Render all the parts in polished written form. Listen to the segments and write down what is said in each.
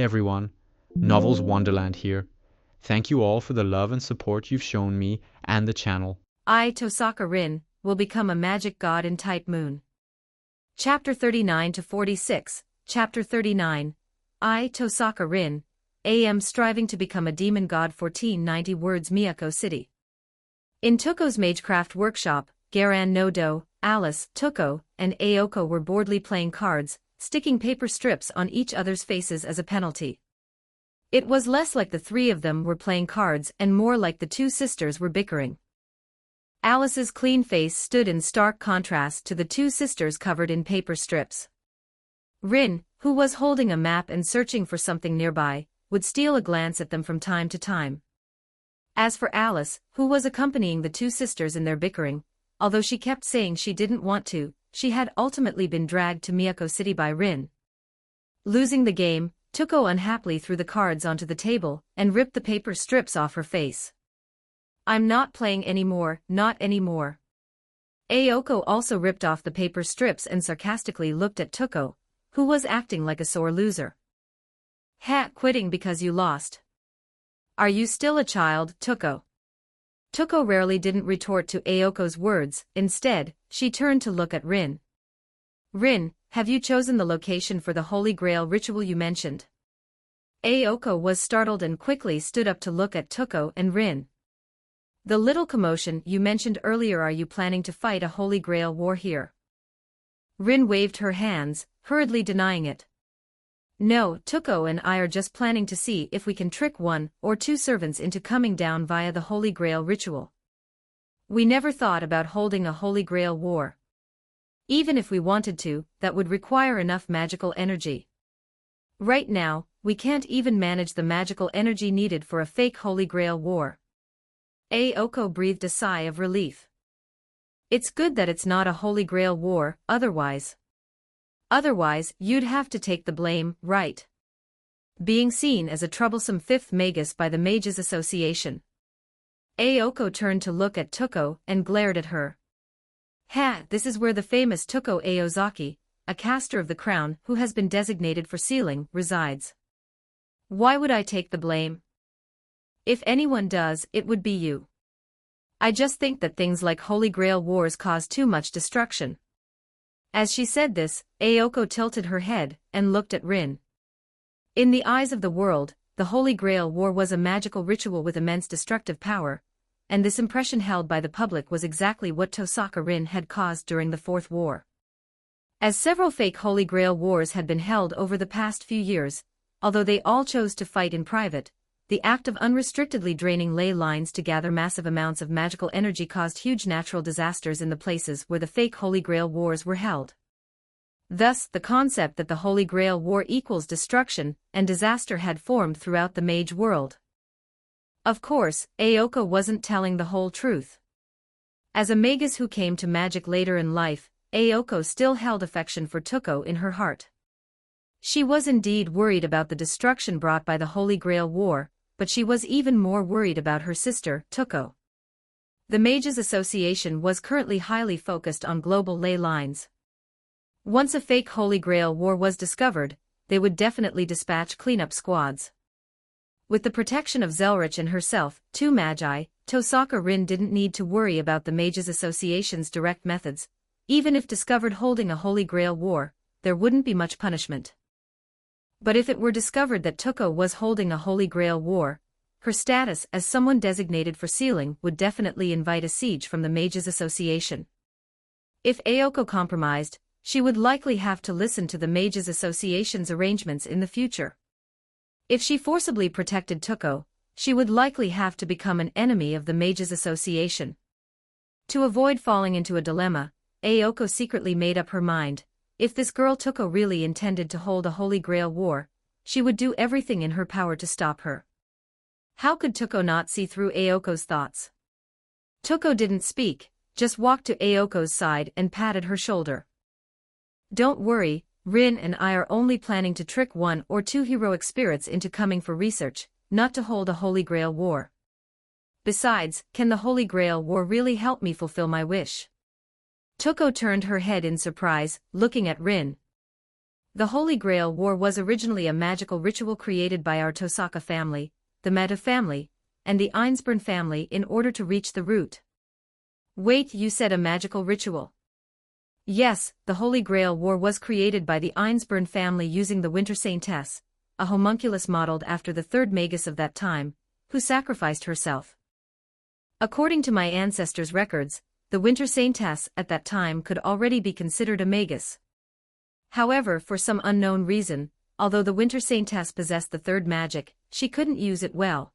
everyone, Novels Wonderland here. Thank you all for the love and support you've shown me and the channel. I, Tohsaka Rin, will become a magic god in Type Moon. Chapter 39 to 46, Chapter 39. I, Tohsaka Rin, am striving to become a demon god. 1490 words. Miyako City. In Toko's Magecraft workshop, Garan Nodo, Alice, Toko, and Aoko were boredly playing cards, sticking paper strips on each other's faces as a penalty. It was less like the three of them were playing cards and more like the two sisters were bickering. Alice's clean face stood in stark contrast to the two sisters covered in paper strips. Rin, who was holding a map and searching for something nearby, would steal a glance at them from time to time. As for Alice, who was accompanying the two sisters in their bickering, although she kept saying she didn't want to, she had ultimately been dragged to Miyako City by Rin. Losing the game, Toko unhappily threw the cards onto the table and ripped the paper strips off her face. "I'm not playing anymore, not anymore." Aoko also ripped off the paper strips and sarcastically looked at Toko, who was acting like a sore loser. "Ha, quitting because you lost. Are you still a child, Toko?" Toko rarely didn't retort to Aoko's words. Instead, she turned to look at Rin. "Rin, have you chosen the location for the Holy Grail ritual you mentioned?" Aoko was startled and quickly stood up to look at Toko and Rin. "The little commotion you mentioned earlier. Are you planning to fight a Holy Grail war here?" Rin waved her hands, hurriedly denying it. "No, Toko and I are just planning to see if we can trick one or two servants into coming down via the Holy Grail ritual. We never thought about holding a Holy Grail war. Even if we wanted to, that would require enough magical energy. Right now, we can't even manage the magical energy needed for a fake Holy Grail war." Aoko breathed a sigh of relief. "It's good that it's not a Holy Grail war, otherwise, you'd have to take the blame, right? Being seen as a troublesome fifth magus by the Mages Association." Aoko turned to look at Toko and glared at her. "Ha, this is where the famous Toko Aozaki, a caster of the crown who has been designated for sealing, resides. Why would I take the blame? If anyone does, it would be you. I just think that things like Holy Grail wars cause too much destruction." As she said this, Aoko tilted her head and looked at Rin. In the eyes of the world, the Holy Grail war was a magical ritual with immense destructive power, and this impression held by the public was exactly what Tohsaka Rin had caused during the Fourth War. As several fake Holy Grail wars had been held over the past few years, although they all chose to fight in private, the act of unrestrictedly draining ley lines to gather massive amounts of magical energy caused huge natural disasters in the places where the fake Holy Grail wars were held. Thus, the concept that the Holy Grail war equals destruction and disaster had formed throughout the mage world. Of course, Aoko wasn't telling the whole truth. As a magus who came to magic later in life, Aoko still held affection for Toko in her heart. She was indeed worried about the destruction brought by the Holy Grail war, but she was even more worried about her sister, Toko. The Mages Association was currently highly focused on global ley lines. Once a fake Holy Grail war was discovered, they would definitely dispatch cleanup squads. With the protection of Zelrich and herself, two magi, Tohsaka Rin didn't need to worry about the Mages Association's direct methods. Even if discovered holding a Holy Grail war, there wouldn't be much punishment. But if it were discovered that Toko was holding a Holy Grail war, her status as someone designated for sealing would definitely invite a siege from the Mages Association. If Aoko compromised, she would likely have to listen to the Mages Association's arrangements in the future. If she forcibly protected Toko, she would likely have to become an enemy of the Mages Association. To avoid falling into a dilemma, Aoko secretly made up her mind. If this girl Toko really intended to hold a Holy Grail war, she would do everything in her power to stop her. How could Toko not see through Aoko's thoughts? Toko didn't speak, just walked to Aoko's side and patted her shoulder. "Don't worry, Rin and I are only planning to trick one or two heroic spirits into coming for research, not to hold a Holy Grail war. Besides, can the Holy Grail war really help me fulfill my wish?" Toko turned her head in surprise, looking at Rin. The Holy Grail War was originally a magical ritual created by our Tohsaka family, the Meta family, and the Einsburn family in order to reach the root. Wait, you said a magical ritual? Yes, the Holy Grail War was created by the Einsburn family using the Winter Saintess, a homunculus modeled after the third magus of that time, who sacrificed herself. According to my ancestors' records, the Winter Saintess at that time could already be considered a magus. However, for some unknown reason, although the Winter Saintess possessed the third magic, she couldn't use it well.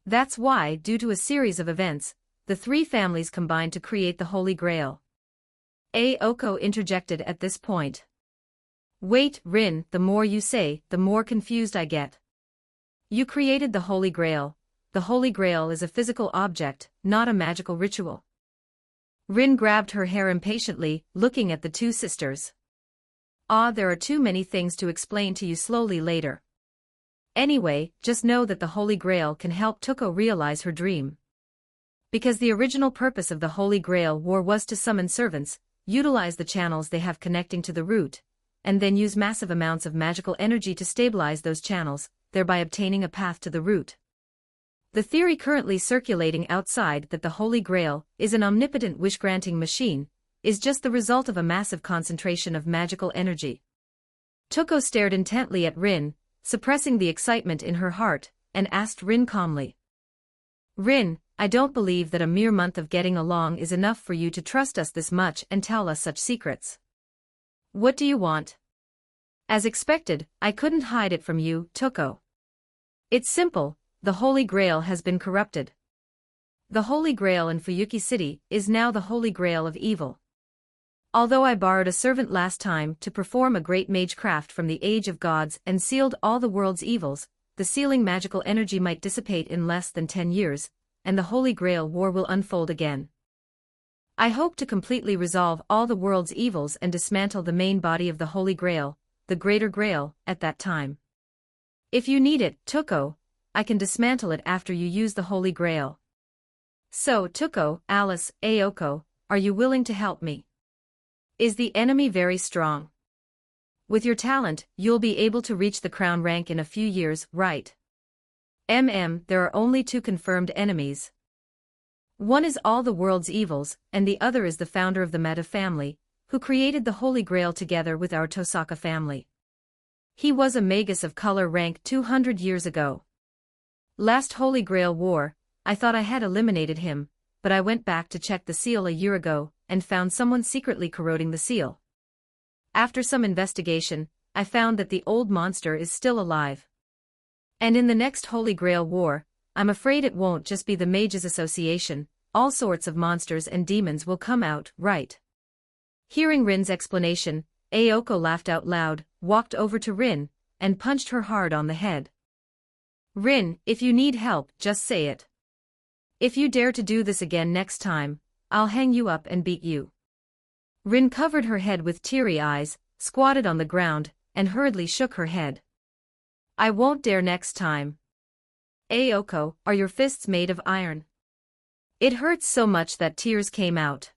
That's why, due to a series of events, the three families combined to create the Holy Grail. Aoko interjected at this point. Wait, Rin, the more you say, the more confused I get. You created the Holy Grail. The Holy Grail is a physical object, not a magical ritual. Rin grabbed her hair impatiently, looking at the two sisters. There are too many things to explain to you slowly later. Anyway, just know that the Holy Grail can help Toko realize her dream. Because the original purpose of the Holy Grail War was to summon servants, utilize the channels they have connecting to the root, and then use massive amounts of magical energy to stabilize those channels, thereby obtaining a path to the root. The theory currently circulating outside that the Holy Grail is an omnipotent wish-granting machine is just the result of a massive concentration of magical energy. Toko stared intently at Rin, suppressing the excitement in her heart, and asked Rin calmly. Rin, I don't believe that a mere month of getting along is enough for you to trust us this much and tell us such secrets. What do you want? As expected, I couldn't hide it from you, Toko. It's simple, the Holy Grail has been corrupted. The Holy Grail in Fuyuki City is now the Holy Grail of evil. Although I borrowed a servant last time to perform a great mage craft from the Age of Gods and sealed all the world's evils, the sealing magical energy might dissipate in less than 10 years, and the Holy Grail War will unfold again. I hope to completely resolve all the world's evils and dismantle the main body of the Holy Grail, the Greater Grail, at that time. If you need it, Toko, I can dismantle it after you use the Holy Grail. So, Toko, Alice, Aoko, are you willing to help me? Is the enemy very strong? With your talent, you'll be able to reach the crown rank in a few years, right? There are only two confirmed enemies. One is all the world's evils, and the other is the founder of the Meta family, who created the Holy Grail together with our Tohsaka family. He was a magus of color rank 200 years ago. Last Holy Grail War, I thought I had eliminated him, but I went back to check the seal a year ago, and found someone secretly corroding the seal. After some investigation, I found that the old monster is still alive. And in the next Holy Grail War, I'm afraid it won't just be the Mages Association, all sorts of monsters and demons will come out, right? Hearing Rin's explanation, Aoko laughed out loud, walked over to Rin, and punched her hard on the head. Rin, if you need help, just say it. If you dare to do this again next time, I'll hang you up and beat you. Rin covered her head with teary eyes, squatted on the ground, and hurriedly shook her head. I won't dare next time. Aoko, are your fists made of iron? It hurts so much that tears came out.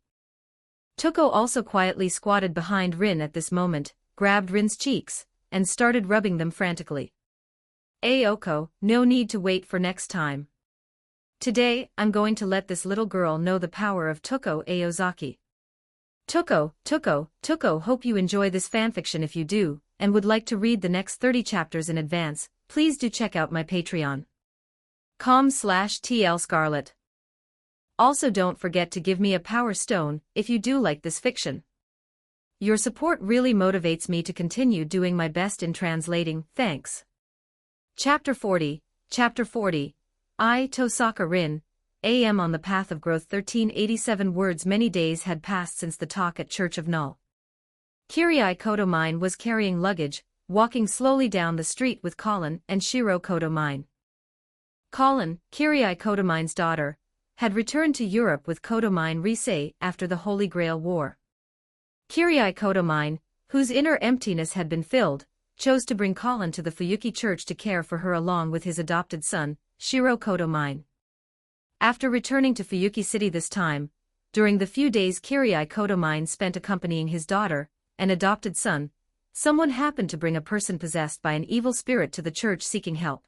Toko also quietly squatted behind Rin at this moment, grabbed Rin's cheeks, and started rubbing them frantically. Aoko, no need to wait for next time. Today, I'm going to let this little girl know the power of Toko Aozaki. Toko, hope you enjoy this fanfiction. If you do, and would like to read the next 30 chapters in advance, please do check out my Patreon. com/TLScarlet. Also don't forget to give me a power stone, if you do like this fiction. Your support really motivates me to continue doing my best in translating, thanks. Chapter 40, I, Tohsaka Rin, am on the path of growth. 1387 words. Many days had passed since the talk at Church of Null. Kirie Kotomine was carrying luggage, walking slowly down the street with Colin and Shiro Kotomine. Colin, Kirie Kotomine's daughter, had returned to Europe with Kotomine Rise after the Holy Grail War. Kirie Kotomine, whose inner emptiness had been filled, chose to bring Colin to the Fuyuki church to care for her along with his adopted son, Shiro Kotomine. After returning to Fuyuki City this time, during the few days Kirie Kotomine spent accompanying his daughter, and adopted son, someone happened to bring a person possessed by an evil spirit to the church seeking help.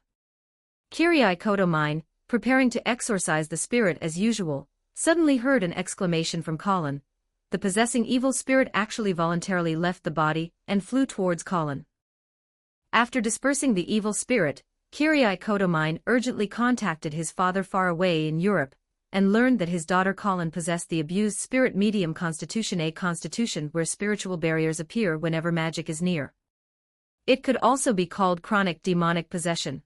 Kirai Kotomine, preparing to exorcise the spirit as usual, suddenly heard an exclamation from Colin. The possessing evil spirit actually voluntarily left the body and flew towards Colin. After dispersing the evil spirit, Kirai Kotomine urgently contacted his father far away in Europe, and learned that his daughter Colin possessed the abused spirit medium constitution, a constitution where spiritual barriers appear whenever magic is near. It could also be called chronic demonic possession.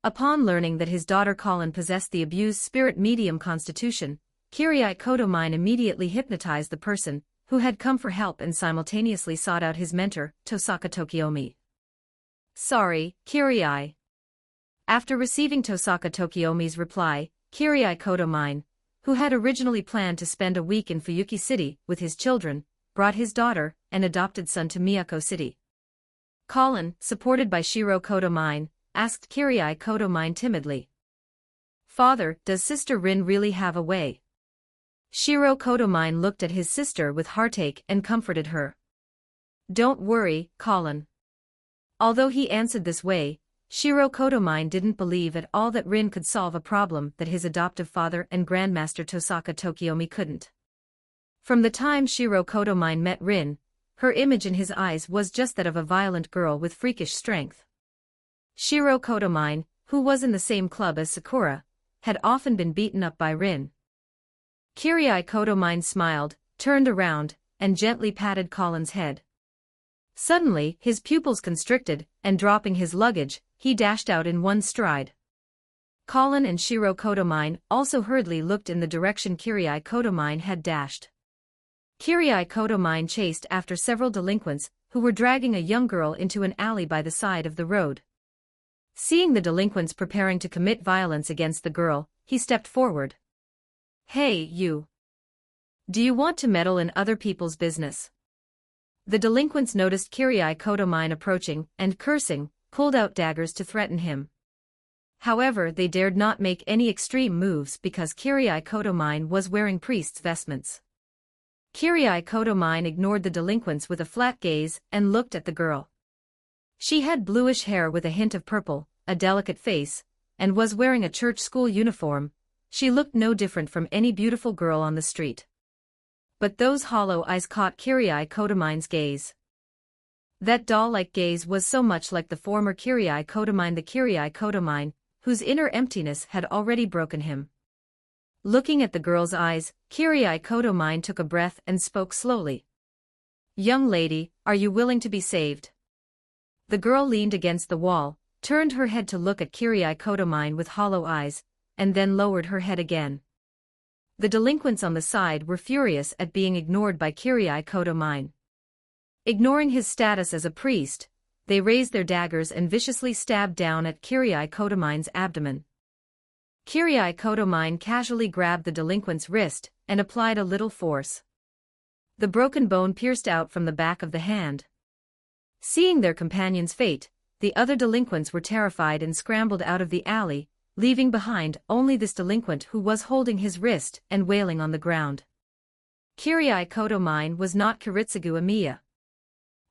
Upon learning that his daughter Colin possessed the abused spirit medium constitution, Kirai Kotomine immediately hypnotized the person, who had come for help, and simultaneously sought out his mentor, Tohsaka Tokiomi. Sorry, Kirai. After receiving Tohsaka Tokiomi's reply, Kirai Kotomine, who had originally planned to spend a week in Fuyuki City with his children, brought his daughter and adopted son to Miyako City. Colin, supported by Shiro Kotomine, asked Kirai Kotomine timidly. Father, does Sister Rin really have a way? Shiro Kotomine looked at his sister with heartache and comforted her. Don't worry, Colin. Although he answered this way, Shiro Kotomine didn't believe at all that Rin could solve a problem that his adoptive father and Grandmaster Tohsaka Tokiomi couldn't. From the time Shiro Kotomine met Rin, her image in his eyes was just that of a violent girl with freakish strength. Shiro Kotomine, who was in the same club as Sakura, had often been beaten up by Rin. Kirai Kotomine smiled, turned around, and gently patted Colin's head. Suddenly, his pupils constricted, and dropping his luggage, he dashed out in one stride. Colin and Shiro Kotomine also hurriedly looked in the direction Kirai Kotomine had dashed. Kirai Kotomine chased after several delinquents, who were dragging a young girl into an alley by the side of the road. Seeing the delinquents preparing to commit violence against the girl, he stepped forward. Hey, you! Do you want to meddle in other people's business? The delinquents noticed Kirai Kotomine approaching, and cursing, pulled out daggers to threaten him. However, they dared not make any extreme moves because Kirai Kotomine was wearing priest's vestments. Kirai Kotomine ignored the delinquents with a flat gaze and looked at the girl. She had bluish hair with a hint of purple, a delicate face, and was wearing a church school uniform. She looked no different from any beautiful girl on the street. But those hollow eyes caught Kirai Kotomine's gaze. That doll-like gaze was so much like the former Kirai Kotomine, the Kirai Kotomine, whose inner emptiness had already broken him. Looking at the girl's eyes, Kirai Kotomine took a breath and spoke slowly. Young lady, are you willing to be saved? The girl leaned against the wall, turned her head to look at Kirai Kotomine with hollow eyes, and then lowered her head again. The delinquents on the side were furious at being ignored by Kirai Kotomine. Ignoring his status as a priest, they raised their daggers and viciously stabbed down at Kirai Kotomine's abdomen. Kirai Kotomine casually grabbed the delinquent's wrist and applied a little force. The broken bone pierced out from the back of the hand. Seeing their companion's fate, the other delinquents were terrified and scrambled out of the alley, leaving behind only this delinquent who was holding his wrist and wailing on the ground. Kirai Kotomine was not Kiritsugu Amiya.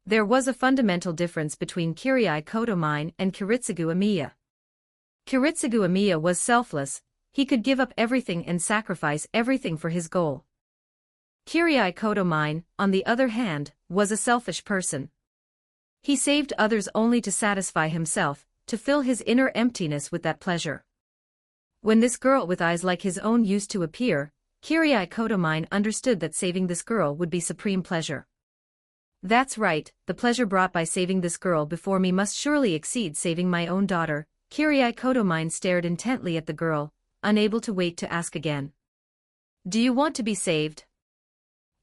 There was a fundamental difference between Kirai Kotomine and Kiritsugu Amiya. Kiritsugu Amiya was selfless, he could give up everything and sacrifice everything for his goal. Kirai Kotomine, on the other hand, was a selfish person. He saved others only to satisfy himself, to fill his inner emptiness with that pleasure. When this girl with eyes like his own used to appear, Kirai Kotomine understood that saving this girl would be supreme pleasure. That's right, the pleasure brought by saving this girl before me must surely exceed saving my own daughter. Kirai Kotomine stared intently at the girl, unable to wait to ask again. Do you want to be saved?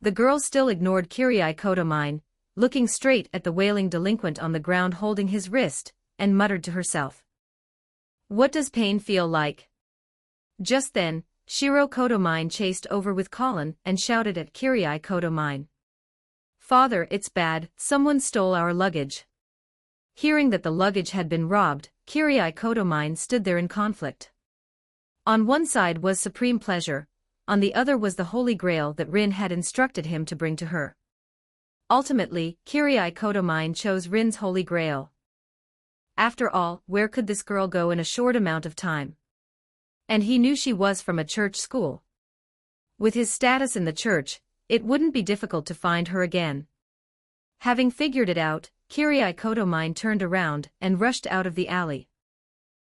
The girl still ignored Kirai Kotomine, looking straight at the wailing delinquent on the ground holding his wrist, and muttered to herself. What does pain feel like? Just then, Shiro Kotomine chased over with Colin and shouted at Kirai Kotomine. Father, it's bad, someone stole our luggage. Hearing that the luggage had been robbed, Kirai Kotomine stood there in conflict. On one side was supreme pleasure, on the other was the holy grail that Rin had instructed him to bring to her. Ultimately, Kirai Kotomine chose Rin's holy grail. After all, where could this girl go in a short amount of time? And he knew she was from a church school. With his status in the church, it wouldn't be difficult to find her again. Having figured it out, Kirai Kotomine turned around and rushed out of the alley.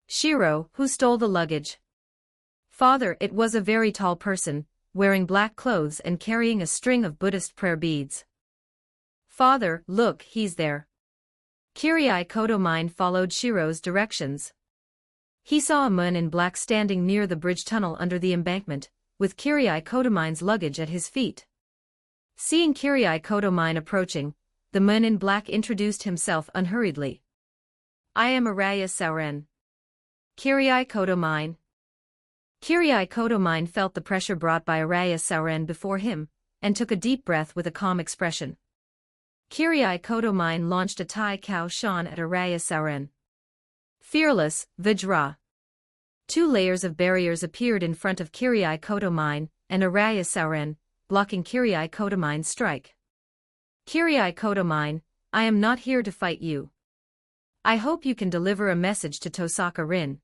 Shiro, who stole the luggage? Father, it was a very tall person, wearing black clothes and carrying a string of Buddhist prayer beads. Father, look, he's there. Kirai Kotomine followed Shiro's directions. He saw a man in black standing near the bridge tunnel under the embankment, with Kirai Kotomine's luggage at his feet. Seeing Kirai Kotomine approaching, the man in black introduced himself unhurriedly. I am Araya Sauren. Kirai Kotomine. Kirai Kotomine felt the pressure brought by Araya Sauren before him, and took a deep breath with a calm expression. Kirai Kotomine launched a Tai Kao Shan at Araya Sauren. Fearless, Vajra. 2 layers of barriers appeared in front of Kirai Kotomine and Araya Sauren, blocking Kirai Kotomine's strike. Kirai Kotomine, I am not here to fight you. I hope you can deliver a message to Tohsaka Rin.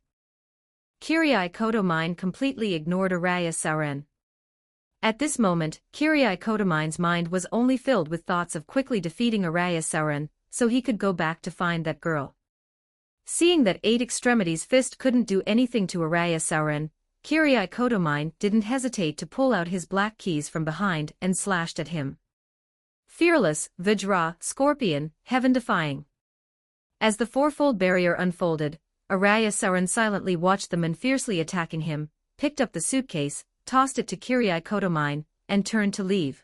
Kirai Kotomine completely ignored Araya Sauren. At this moment, Kirai Kotomine's mind was only filled with thoughts of quickly defeating Araya Sauren, so he could go back to find that girl. Seeing that 8 Extremities Fist couldn't do anything to Araya Sauren, Kirai Kotomine didn't hesitate to pull out his black keys from behind and slashed at him. Fearless, Vajra, Scorpion, Heaven-defying. As the fourfold barrier unfolded, Araya Sauren silently watched the men fiercely attacking him, picked up the suitcase, tossed it to Kirai Kotomine, and turned to leave.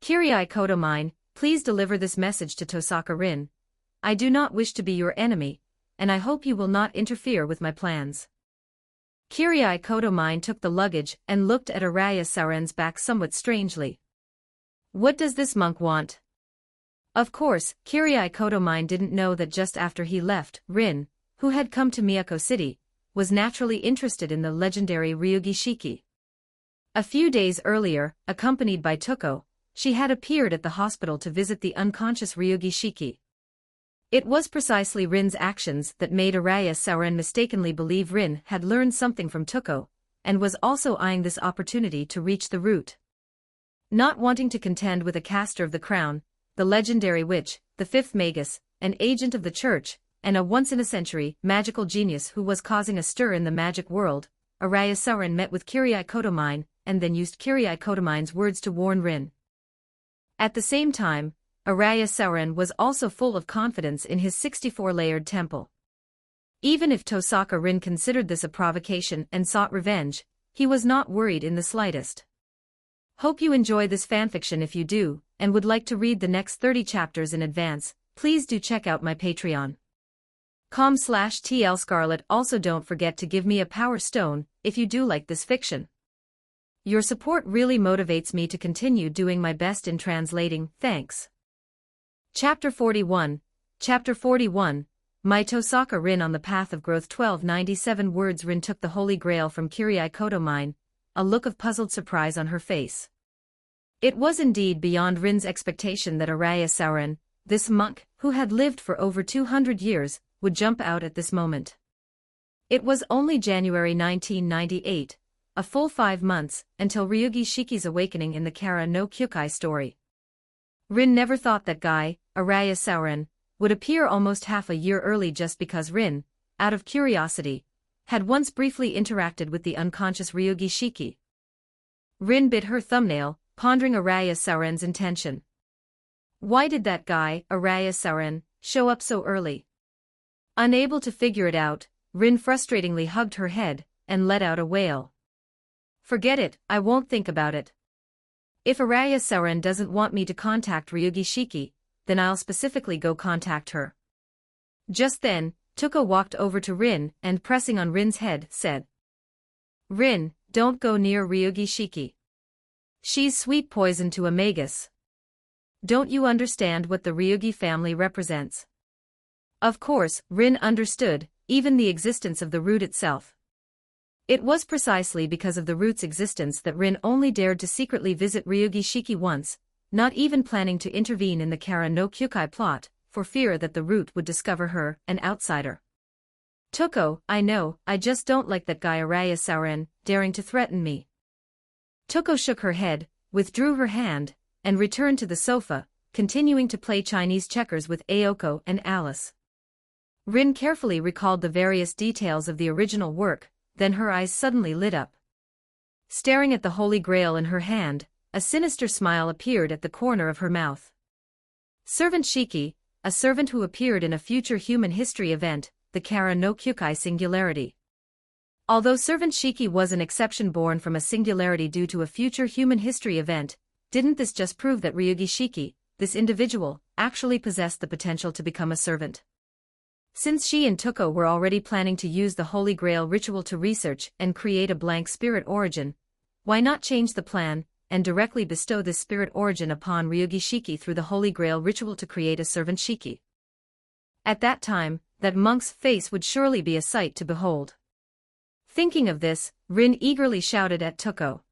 Kirai Kotomine, please deliver this message to Tohsaka Rin. I do not wish to be your enemy, and I hope you will not interfere with my plans. Kirai Kotomine took the luggage and looked at Araya Sauren's back somewhat strangely. What does this monk want? Of course, Kirai Kotomine didn't know that just after he left, Rin, who had come to Miyako City, was naturally interested in the legendary Ryugi Shiki. A few days earlier, accompanied by Tuko, she had appeared at the hospital to visit the unconscious Ryugi Shiki. It was precisely Rin's actions that made Araya Sauren mistakenly believe Rin had learned something from Tuko, and was also eyeing this opportunity to reach the root. Not wanting to contend with a caster of the crown, the legendary witch, the 5th Magus, an agent of the church, and a once-in-a-century magical genius who was causing a stir in the magic world, Araya Sauren met with Kirai Kotomine, and then used Kirai Kotomine's words to warn Rin. At the same time, Araya Sauren was also full of confidence in his 64-layered temple. Even if Tohsaka Rin considered this a provocation and sought revenge, he was not worried in the slightest. Hope you enjoy this fanfiction. If you do, and would like to read the next 30 chapters in advance, please do check out my Patreon. com/TL Scarlet. Also don't forget to give me a power stone, if you do like this fiction. Your support really motivates me to continue doing my best in translating, thanks. Chapter 41. Chapter 41. My Tohsaka Rin on the Path of Growth. 1297 words. Rin took the Holy Grail from Kirai Kotomine, a look of puzzled surprise on her face. It was indeed beyond Rin's expectation that Araya Sauren, this monk, who had lived for over 200 years, would jump out at this moment. It was only January 1998, a full 5 months, until Ryugi Shiki's awakening in the Kara no Kyukai story. Rin never thought that guy, Araya Sauren, would appear almost half a year early just because Rin, out of curiosity, had once briefly interacted with the unconscious Ryugi Shiki. Rin bit her thumbnail, pondering Araya Sauren's intention. Why did that guy, Araya Sauren, show up so early? Unable to figure it out, Rin frustratingly hugged her head, and let out a wail. Forget it, I won't think about it. If Araya Sauren doesn't want me to contact Ryugi Shiki, then I'll specifically go contact her. Just then, Tuko walked over to Rin and pressing on Rin's head, said, Rin, don't go near Ryugi Shiki. She's sweet poison to a magus. Don't you understand what the Ryugi family represents? Of course, Rin understood, even the existence of the root itself. It was precisely because of the root's existence that Rin only dared to secretly visit Ryugi Shiki once, not even planning to intervene in the Kara no Kyukai plot, for fear that the root would discover her, an outsider. Toko, I know, I just don't like that guy Araya Sauren, daring to threaten me. Toko shook her head, withdrew her hand, and returned to the sofa, continuing to play Chinese checkers with Aoko and Alice. Rin carefully recalled the various details of the original work, then her eyes suddenly lit up. Staring at the Holy Grail in her hand, a sinister smile appeared at the corner of her mouth. Servant Shiki, a servant who appeared in a future human history event, the Kara no Kyukai singularity. Although Servant Shiki was an exception born from a singularity due to a future human history event, didn't this just prove that Ryugi Shiki, this individual, actually possessed the potential to become a servant? Since she and Toko were already planning to use the Holy Grail ritual to research and create a blank spirit origin, why not change the plan, and directly bestow this spirit origin upon Ryugi Shiki through the Holy Grail ritual to create a servant Shiki? At that time, that monk's face would surely be a sight to behold. Thinking of this, Rin eagerly shouted at Toko.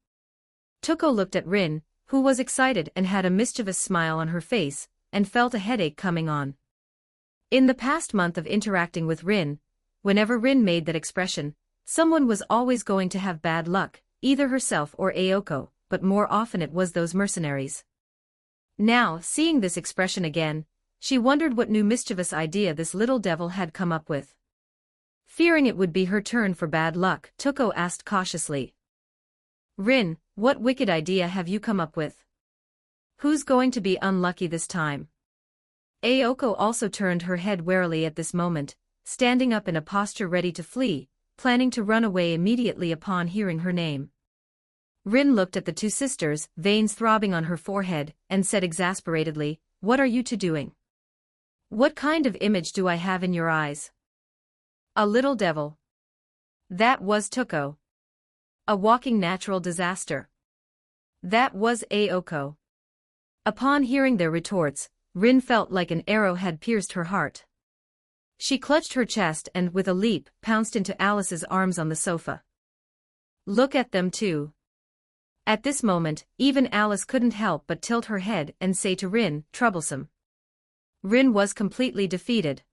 Toko looked at Rin, who was excited and had a mischievous smile on her face, and felt a headache coming on. In the past month of interacting with Rin, whenever Rin made that expression, someone was always going to have bad luck, either herself or Aoko, but more often it was those mercenaries. Now, seeing this expression again, she wondered what new mischievous idea this little devil had come up with. Fearing it would be her turn for bad luck, Toko asked cautiously. Rin, what wicked idea have you come up with? Who's going to be unlucky this time? Aoko also turned her head warily at this moment, standing up in a posture ready to flee, planning to run away immediately upon hearing her name. Rin looked at the two sisters, veins throbbing on her forehead, and said exasperatedly, "What are you two doing? What kind of image do I have in your eyes? A little devil." That was Toko. A walking natural disaster. That was Aoko. Upon hearing their retorts, Rin felt like an arrow had pierced her heart. She clutched her chest and, with a leap, pounced into Alice's arms on the sofa. Look at them too. At this moment, even Alice couldn't help but tilt her head and say to Rin, "Troublesome." Rin was completely defeated.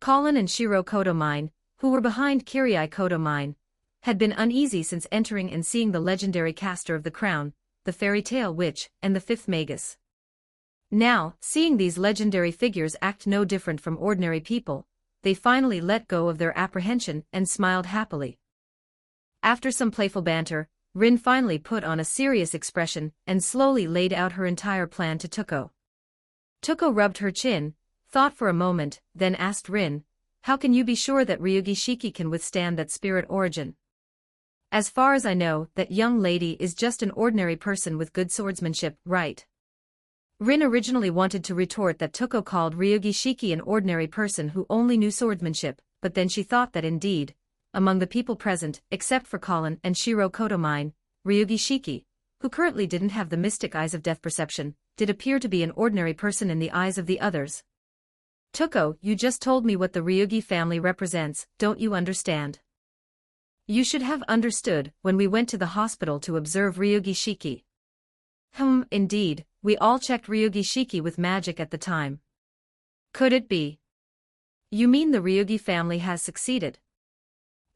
Colin and Shiro Kotomine, who were behind Kirai Kotomine, had been uneasy since entering and seeing the legendary caster of the crown, the fairy tale witch, and the fifth magus. Now, seeing these legendary figures act no different from ordinary people, they finally let go of their apprehension and smiled happily. After some playful banter, Rin finally put on a serious expression and slowly laid out her entire plan to Toko. Toko rubbed her chin, thought for a moment, then asked Rin, "How can you be sure that Ryugi Shiki can withstand that spirit origin?" "As far as I know, that young lady is just an ordinary person with good swordsmanship, right?" Rin originally wanted to retort that Toko called Ryugi Shiki an ordinary person who only knew swordsmanship, but then she thought that indeed, among the people present, except for Colin and Shiro Kotomine, Ryugi Shiki, who currently didn't have the mystic eyes of death perception, did appear to be an ordinary person in the eyes of the others. "Toko, you just told me what the Ryugi family represents, don't you understand? You should have understood when we went to the hospital to observe Ryugi Shiki." Indeed, we all checked Ryugi Shiki with magic at the time. Could it be? You mean the Ryugi family has succeeded?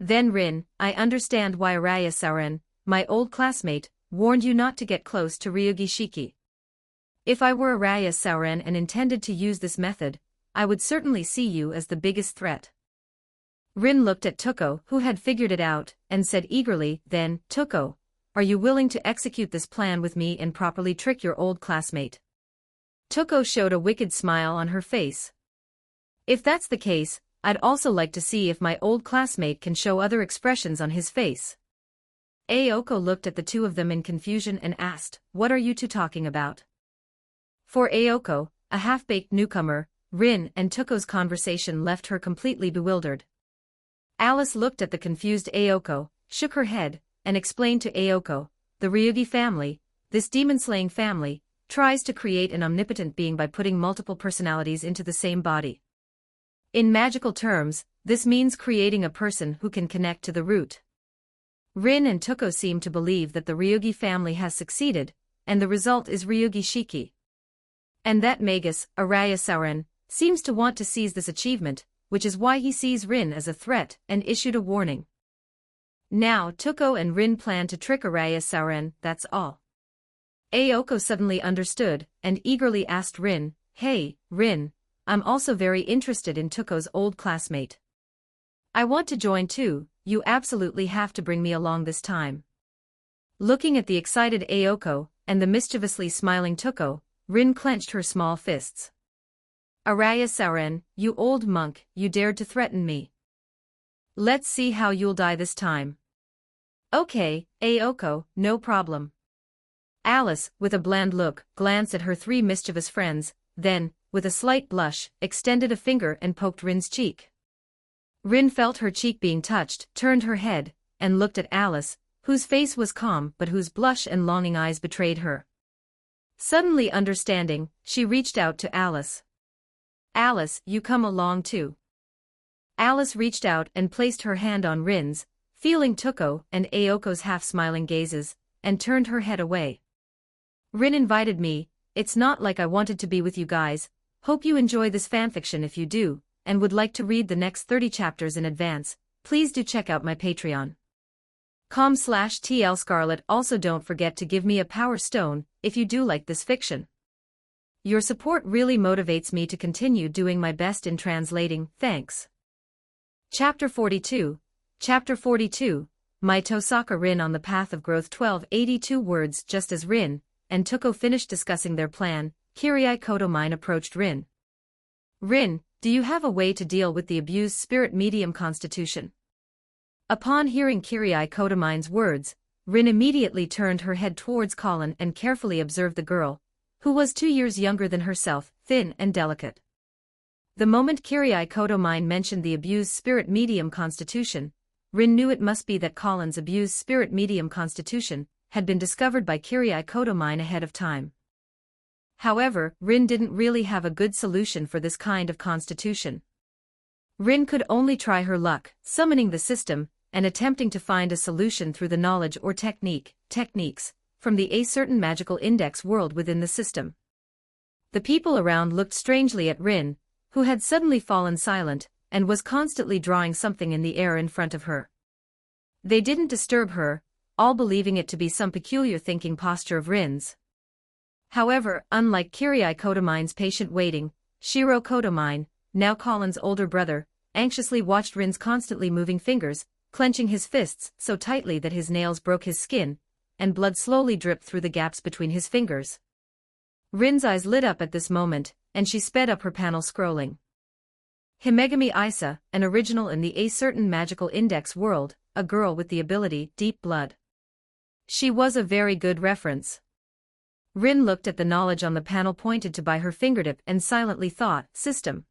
Then Rin, I understand why Araya Sauren, my old classmate, warned you not to get close to Ryugi Shiki. If I were Araya Sauren and intended to use this method, I would certainly see you as the biggest threat. Rin looked at Toko, who had figured it out, and said eagerly, "Then, Toko, are you willing to execute this plan with me and properly trick your old classmate?" Toko showed a wicked smile on her face. "If that's the case, I'd also like to see if my old classmate can show other expressions on his face." Aoko looked at the two of them in confusion and asked, "What are you two talking about?" For Aoko, a half-baked newcomer, Rin and Toko's conversation left her completely bewildered. Alice looked at the confused Aoko, shook her head, and explained to Aoko, "The Ryugi family, this demon-slaying family, tries to create an omnipotent being by putting multiple personalities into the same body. In magical terms, this means creating a person who can connect to the root." Rin and Toko seem to believe that the Ryugi family has succeeded, and the result is Ryugi Shiki. And that Magus, Araya Sauron, seems to want to seize this achievement, which is why he sees Rin as a threat and issued a warning. Now Tuko and Rin plan to trick Araya Sauron, that's all. Ayako suddenly understood, and eagerly asked Rin, "Hey, Rin, I'm also very interested in Tuko's old classmate. I want to join too, you absolutely have to bring me along this time." Looking at the excited Ayako, and the mischievously smiling Tuko, Rin clenched her small fists. "Araya Sauron, you old monk, you dared to threaten me. Let's see how you'll die this time." "Okay, Ayako, no problem." Alice, with a bland look, glanced at her three mischievous friends, then, with a slight blush, extended a finger and poked Rin's cheek. Rin felt her cheek being touched, turned her head, and looked at Alice, whose face was calm but whose blush and longing eyes betrayed her. Suddenly understanding, she reached out to Alice. "Alice, you come along too." Alice reached out and placed her hand on Rin's, feeling Tuko and Ayoko's half-smiling gazes, and turned her head away. "Rin invited me, it's not like I wanted to be with you guys, hope you enjoy this fanfiction. If you do, and would like to read the next 30 chapters in advance, please do check out my Patreon. com/TLScarlet. Also don't forget to give me a power stone, if you do like this fiction. Your support really motivates me to continue doing my best in translating, thanks." Chapter 42. Chapter 42, My Tohsaka Rin on the Path of Growth. 1282 words. Just as Rin and Tuko finished discussing their plan, Kirai Kotomine approached Rin. "Rin, do you have a way to deal with the abused spirit medium constitution?" Upon hearing Kirai Kotomine's words, Rin immediately turned her head towards Colin and carefully observed the girl, who was 2 years younger than herself, thin and delicate. The moment Kirai Kotomine mentioned the abused spirit medium constitution, Rin knew it must be that Colin's abused spirit medium constitution had been discovered by Kirai Kotomine ahead of time. However, Rin didn't really have a good solution for this kind of constitution. Rin could only try her luck, summoning the system, and attempting to find a solution through the knowledge or techniques, from a certain magical index world within the system. The people around looked strangely at Rin, who had suddenly fallen silent, and was constantly drawing something in the air in front of her. They didn't disturb her, all believing it to be some peculiar thinking posture of Rin's. However, unlike Kirai Kotomine's patient waiting, Shiro Kotomine, now Colin's older brother, anxiously watched Rin's constantly moving fingers, clenching his fists so tightly that his nails broke his skin, and blood slowly dripped through the gaps between his fingers. Rin's eyes lit up at this moment, and she sped up her panel scrolling. Himegami Isa, an original in a certain magical index world, a girl with the ability Deep Blood. She was a very good reference. Rin looked at the knowledge on the panel pointed to by her fingertip and silently thought, system.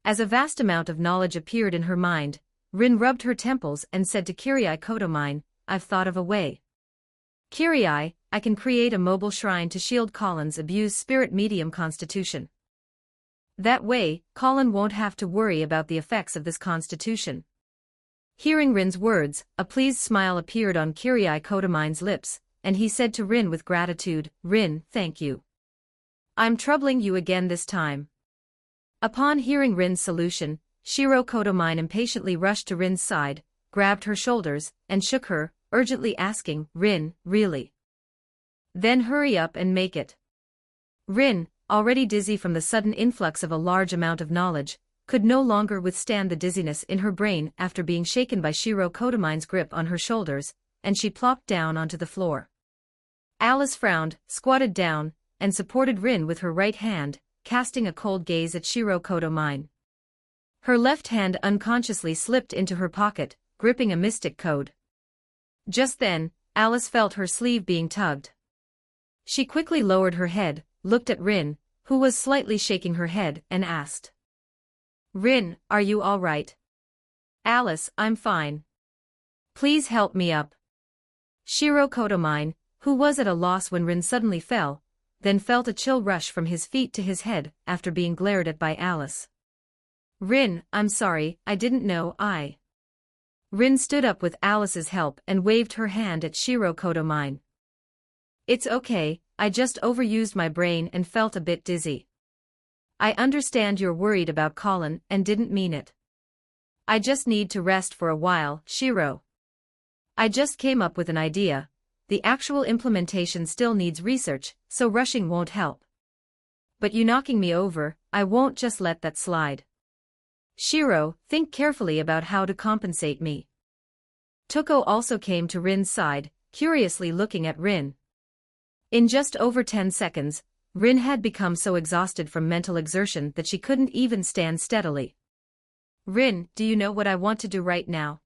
As a vast amount of knowledge appeared in her mind, Rin rubbed her temples and said to Kirai Kotomine, "I've thought of a way. Kirai, I can create a mobile shrine to shield Colin's abused spirit medium constitution. That way, Colin won't have to worry about the effects of this constitution." Hearing Rin's words, a pleased smile appeared on Kirai Kotomine's lips, and he said to Rin with gratitude, "Rin, thank you. I'm troubling you again this time." Upon hearing Rin's solution, Shiro Kotomine impatiently rushed to Rin's side, grabbed her shoulders, and shook her, urgently asking, "Rin, really? Then hurry up and make it." Rin, already dizzy from the sudden influx of a large amount of knowledge, could no longer withstand the dizziness in her brain after being shaken by Shiro Kotomine's grip on her shoulders, and she plopped down onto the floor. Alice frowned, squatted down, and supported Rin with her right hand, casting a cold gaze at Shiro Kotomine. Her left hand unconsciously slipped into her pocket, gripping a mystic code. Just then, Alice felt her sleeve being tugged. She quickly lowered her head, looked at Rin, who was slightly shaking her head, and asked, "Rin, are you all right?" "Alice, I'm fine. Please help me up." Shiro Kotomine, who was at a loss when Rin suddenly fell, then felt a chill rush from his feet to his head after being glared at by Alice. "Rin, I'm sorry, I didn't know I..." Rin stood up with Alice's help and waved her hand at Shiro Kotomine. It's okay, I just overused my brain and felt a bit dizzy. I understand you're worried about Colin and didn't mean it. I just need to rest for a while, Shiro. I just came up with an idea. The actual implementation still needs research, so rushing won't help. But you knocking me over, I won't just let that slide. Shiro, think carefully about how to compensate me. Toko also came to Rin's side, curiously looking at Rin. In just over 10 seconds, Rin had become so exhausted from mental exertion that she couldn't even stand steadily. Rin, do you know what I want to do right now?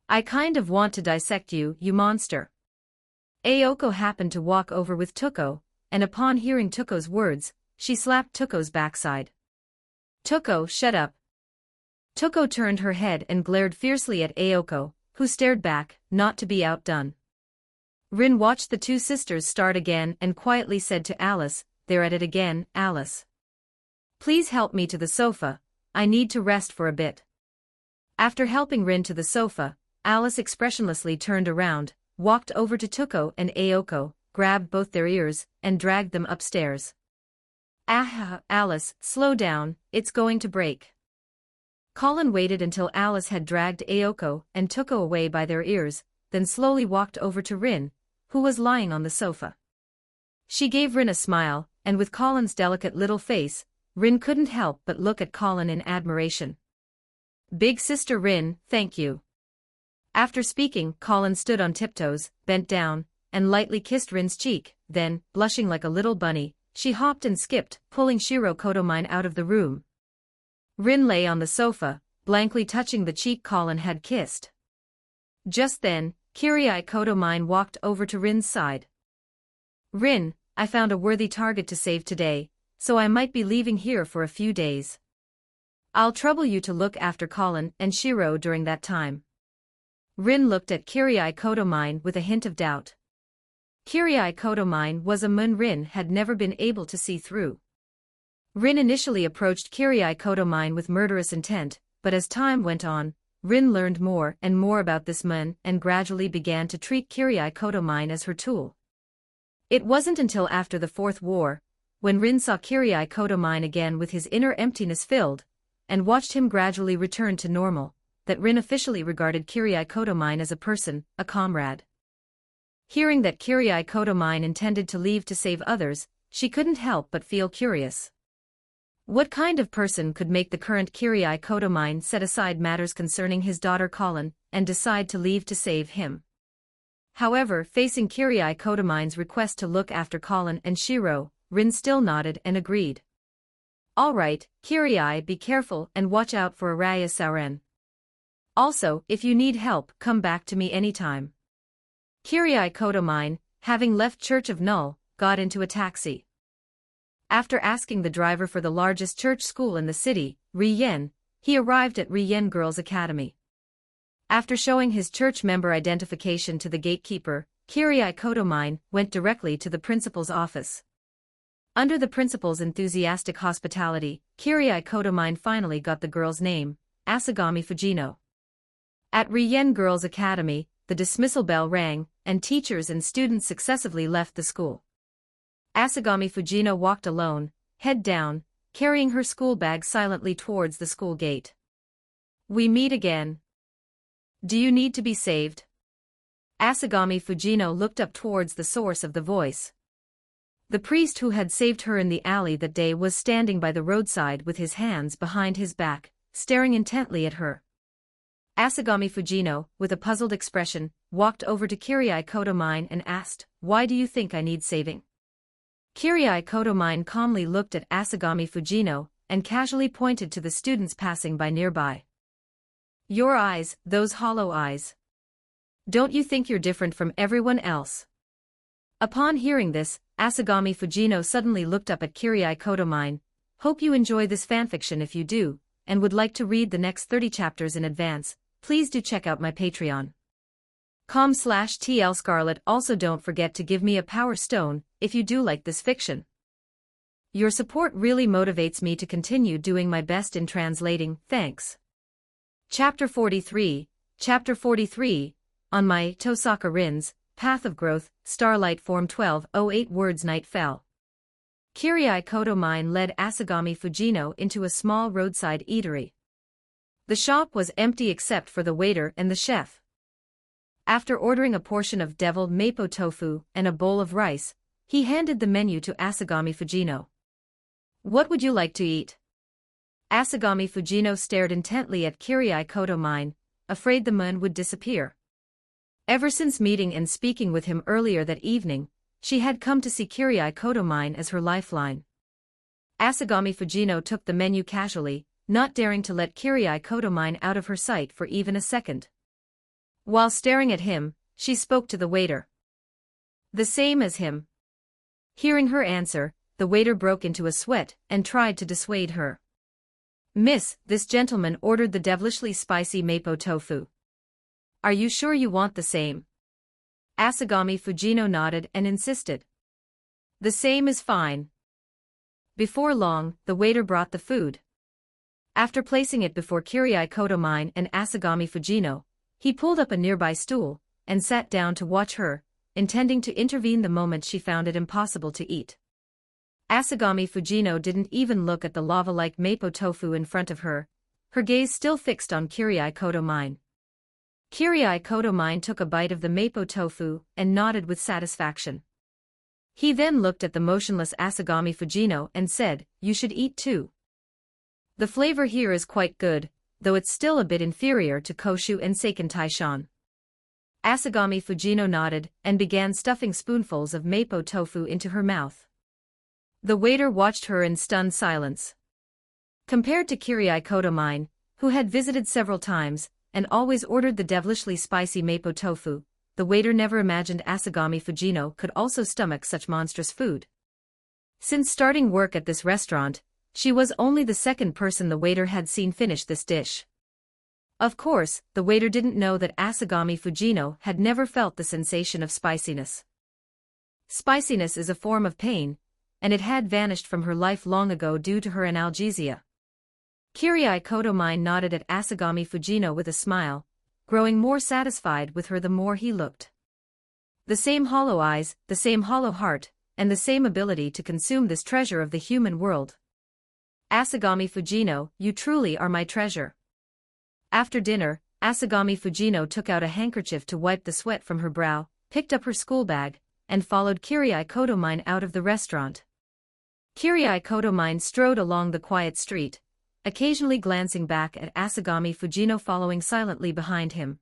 I kind of want to dissect you, you monster. Ayoko happened to walk over with Toko, and upon hearing Toko's words, she slapped Toko's backside. Toko, shut up. Toko turned her head and glared fiercely at Ayoko, who stared back, not to be outdone. Rin watched the two sisters start again and quietly said to Alice, "They're at it again, Alice. Please help me to the sofa, I need to rest for a bit." After helping Rin to the sofa, Alice expressionlessly turned around, walked over to Toko and Ayoko, grabbed both their ears, and dragged them upstairs. "Ah, Alice, slow down, it's going to break." Colin waited until Alice had dragged Ayoko and Toko away by their ears, then slowly walked over to Rin, who was lying on the sofa. She gave Rin a smile, and with Colin's delicate little face, Rin couldn't help but look at Colin in admiration. "Big sister Rin, thank you." After speaking, Colin stood on tiptoes, bent down, and lightly kissed Rin's cheek, then, blushing like a little bunny, she hopped and skipped, pulling Shiro Kotomine out of the room. Rin lay on the sofa, blankly touching the cheek Colin had kissed. Just then, Kirie Kotomine walked over to Rin's side. "Rin, I found a worthy target to save today, so I might be leaving here for a few days. I'll trouble you to look after Colin and Shiro during that time." Rin looked at Kirie Kotomine with a hint of doubt. Kirie Kotomine was a moon Rin had never been able to see through. Rin initially approached Kirie Kotomine with murderous intent, but as time went on, Rin learned more and more about this moon and gradually began to treat Kirie Kotomine as her tool. It wasn't until after the Fourth War, when Rin saw Kirie Kotomine again with his inner emptiness filled, and watched him gradually return to normal, that Rin officially regarded Kirie Kotomine as a person, a comrade. Hearing that Kirie Kotomine intended to leave to save others, she couldn't help but feel curious. What kind of person could make the current Kirie Kotomine set aside matters concerning his daughter Colin, and decide to leave to save him? However, facing Kirie Kotomine's request to look after Colin and Shiro, Rin still nodded and agreed. "All right, Kirie, be careful and watch out for Araya Sauren. Also, if you need help, come back to me anytime." Kirie Kotomine, having left Church of Null, got into a taxi. After asking the driver for the largest church school in the city, Riyen, he arrived at Riyen Girls Academy. After showing his church member identification to the gatekeeper, Kirie Kotomine went directly to the principal's office. Under the principal's enthusiastic hospitality, Kirie Kotomine finally got the girl's name, Asagami Fujino. At Riyen Girls Academy, the dismissal bell rang, and teachers and students successively left the school. Asagami Fujino walked alone, head down, carrying her school bag silently towards the school gate. "We meet again. Do you need to be saved?" Asagami Fujino looked up towards the source of the voice. The priest who had saved her in the alley that day was standing by the roadside with his hands behind his back, staring intently at her. Asagami Fujino, with a puzzled expression, walked over to Kirie Kotomine and asked, "Why do you think I need saving?" Kirie Kotomine calmly looked at Asagami Fujino, and casually pointed to the students passing by nearby. "Your eyes, those hollow eyes. Don't you think you're different from everyone else?" Upon hearing this, Asagami Fujino suddenly looked up at Kirie Kotomine. "Hope you enjoy this fanfiction. If you do, and would like to read the next 30 chapters in advance, please do check out my Patreon. com/TLScarlet. Also don't forget to give me a power stone, if you do like this fiction. Your support really motivates me to continue doing my best in translating, thanks. Chapter 43, on my Tohsaka Rin's path of growth, starlight form 1208 words night fell. Kirai Kotomine led Asagami Fujino into a small roadside eatery. The shop was empty except for the waiter and the chef. After ordering a portion of deviled mapo tofu and a bowl of rice, he handed the menu to Asagami Fujino. "What would you like to eat?" Asagami Fujino stared intently at Kirai Kotomine, afraid the man would disappear. Ever since meeting and speaking with him earlier that evening, she had come to see Kirai Kotomine as her lifeline. Asagami Fujino took the menu casually, not daring to let Kirai Kotomine out of her sight for even a second. While staring at him, she spoke to the waiter. "The same as him." Hearing her answer, the waiter broke into a sweat and tried to dissuade her. "Miss, this gentleman ordered the devilishly spicy mapo tofu. Are you sure you want the same?" Asagami Fujino nodded and insisted. "The same is fine." Before long, the waiter brought the food. After placing it before Kirai Kotomine and Asagami Fujino, he pulled up a nearby stool and sat down to watch her, intending to intervene the moment she found it impossible to eat. Asagami Fujino didn't even look at the lava-like mapo tofu in front of her, her gaze still fixed on Kirai Kotomine. Kirai Kotomine took a bite of the mapo tofu and nodded with satisfaction. He then looked at the motionless Asagami Fujino and said, "You should eat too. The flavor here is quite good, though it's still a bit inferior to Koshu and Seikan Taishan." Asagami Fujino nodded and began stuffing spoonfuls of mapo tofu into her mouth. The waiter watched her in stunned silence. Compared to Kirai Kotomine, who had visited several times and always ordered the devilishly spicy mapo tofu, the waiter never imagined Asagami Fujino could also stomach such monstrous food. Since starting work at this restaurant, she was only the second person the waiter had seen finish this dish. Of course, the waiter didn't know that Asagami Fujino had never felt the sensation of spiciness. Spiciness is a form of pain, and it had vanished from her life long ago due to her analgesia. Kirai Kotomine nodded at Asagami Fujino with a smile, growing more satisfied with her the more he looked. The same hollow eyes, the same hollow heart, and the same ability to consume this treasure of the human world. "Asagami Fujino, you truly are my treasure." After dinner, Asagami Fujino took out a handkerchief to wipe the sweat from her brow, picked up her school bag, and followed Kirai Kotomine out of the restaurant. Kirai Kotomine strode along the quiet street, occasionally glancing back at Asagami Fujino following silently behind him.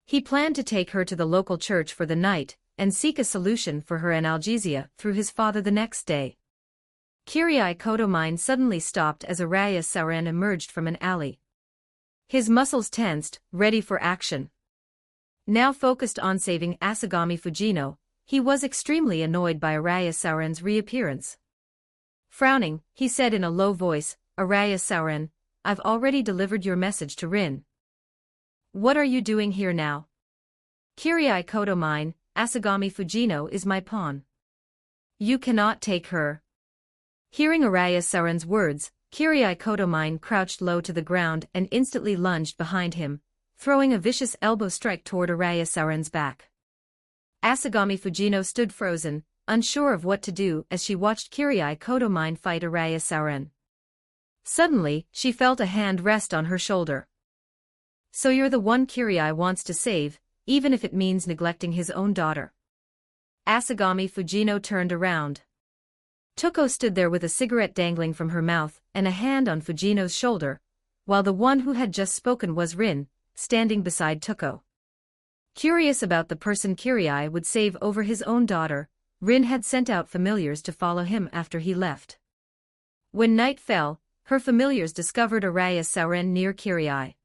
He planned to take her to the local church for the night and seek a solution for her analgesia through his father the next day. Kirai Kotomine suddenly stopped as Araya Sauren emerged from an alley. His muscles tensed, ready for action. Now focused on saving Asagami Fujino, he was extremely annoyed by Araya Sauren's reappearance. Frowning, he said in a low voice, "Araya Sauren, I've already delivered your message to Rin. What are you doing here now?" "Kirai Kotomine, Asagami Fujino is my pawn. You cannot take her." Hearing Araya Sauren's words, Kirai Kotomine crouched low to the ground and instantly lunged behind him, throwing a vicious elbow strike toward Araya Sauren's back. Asagami Fujino stood frozen, unsure of what to do as she watched Kirai Kotomine fight Araya Sauren. Suddenly, she felt a hand rest on her shoulder. "So you're the one Kirai wants to save, even if it means neglecting his own daughter." Asagami Fujino turned around. Toko stood there with a cigarette dangling from her mouth and a hand on Fujino's shoulder, while the one who had just spoken was Rin, standing beside Toko. Curious about the person Kirai would save over his own daughter, Rin had sent out familiars to follow him after he left. When night fell, her familiars discovered Araya Sauren near Kirai.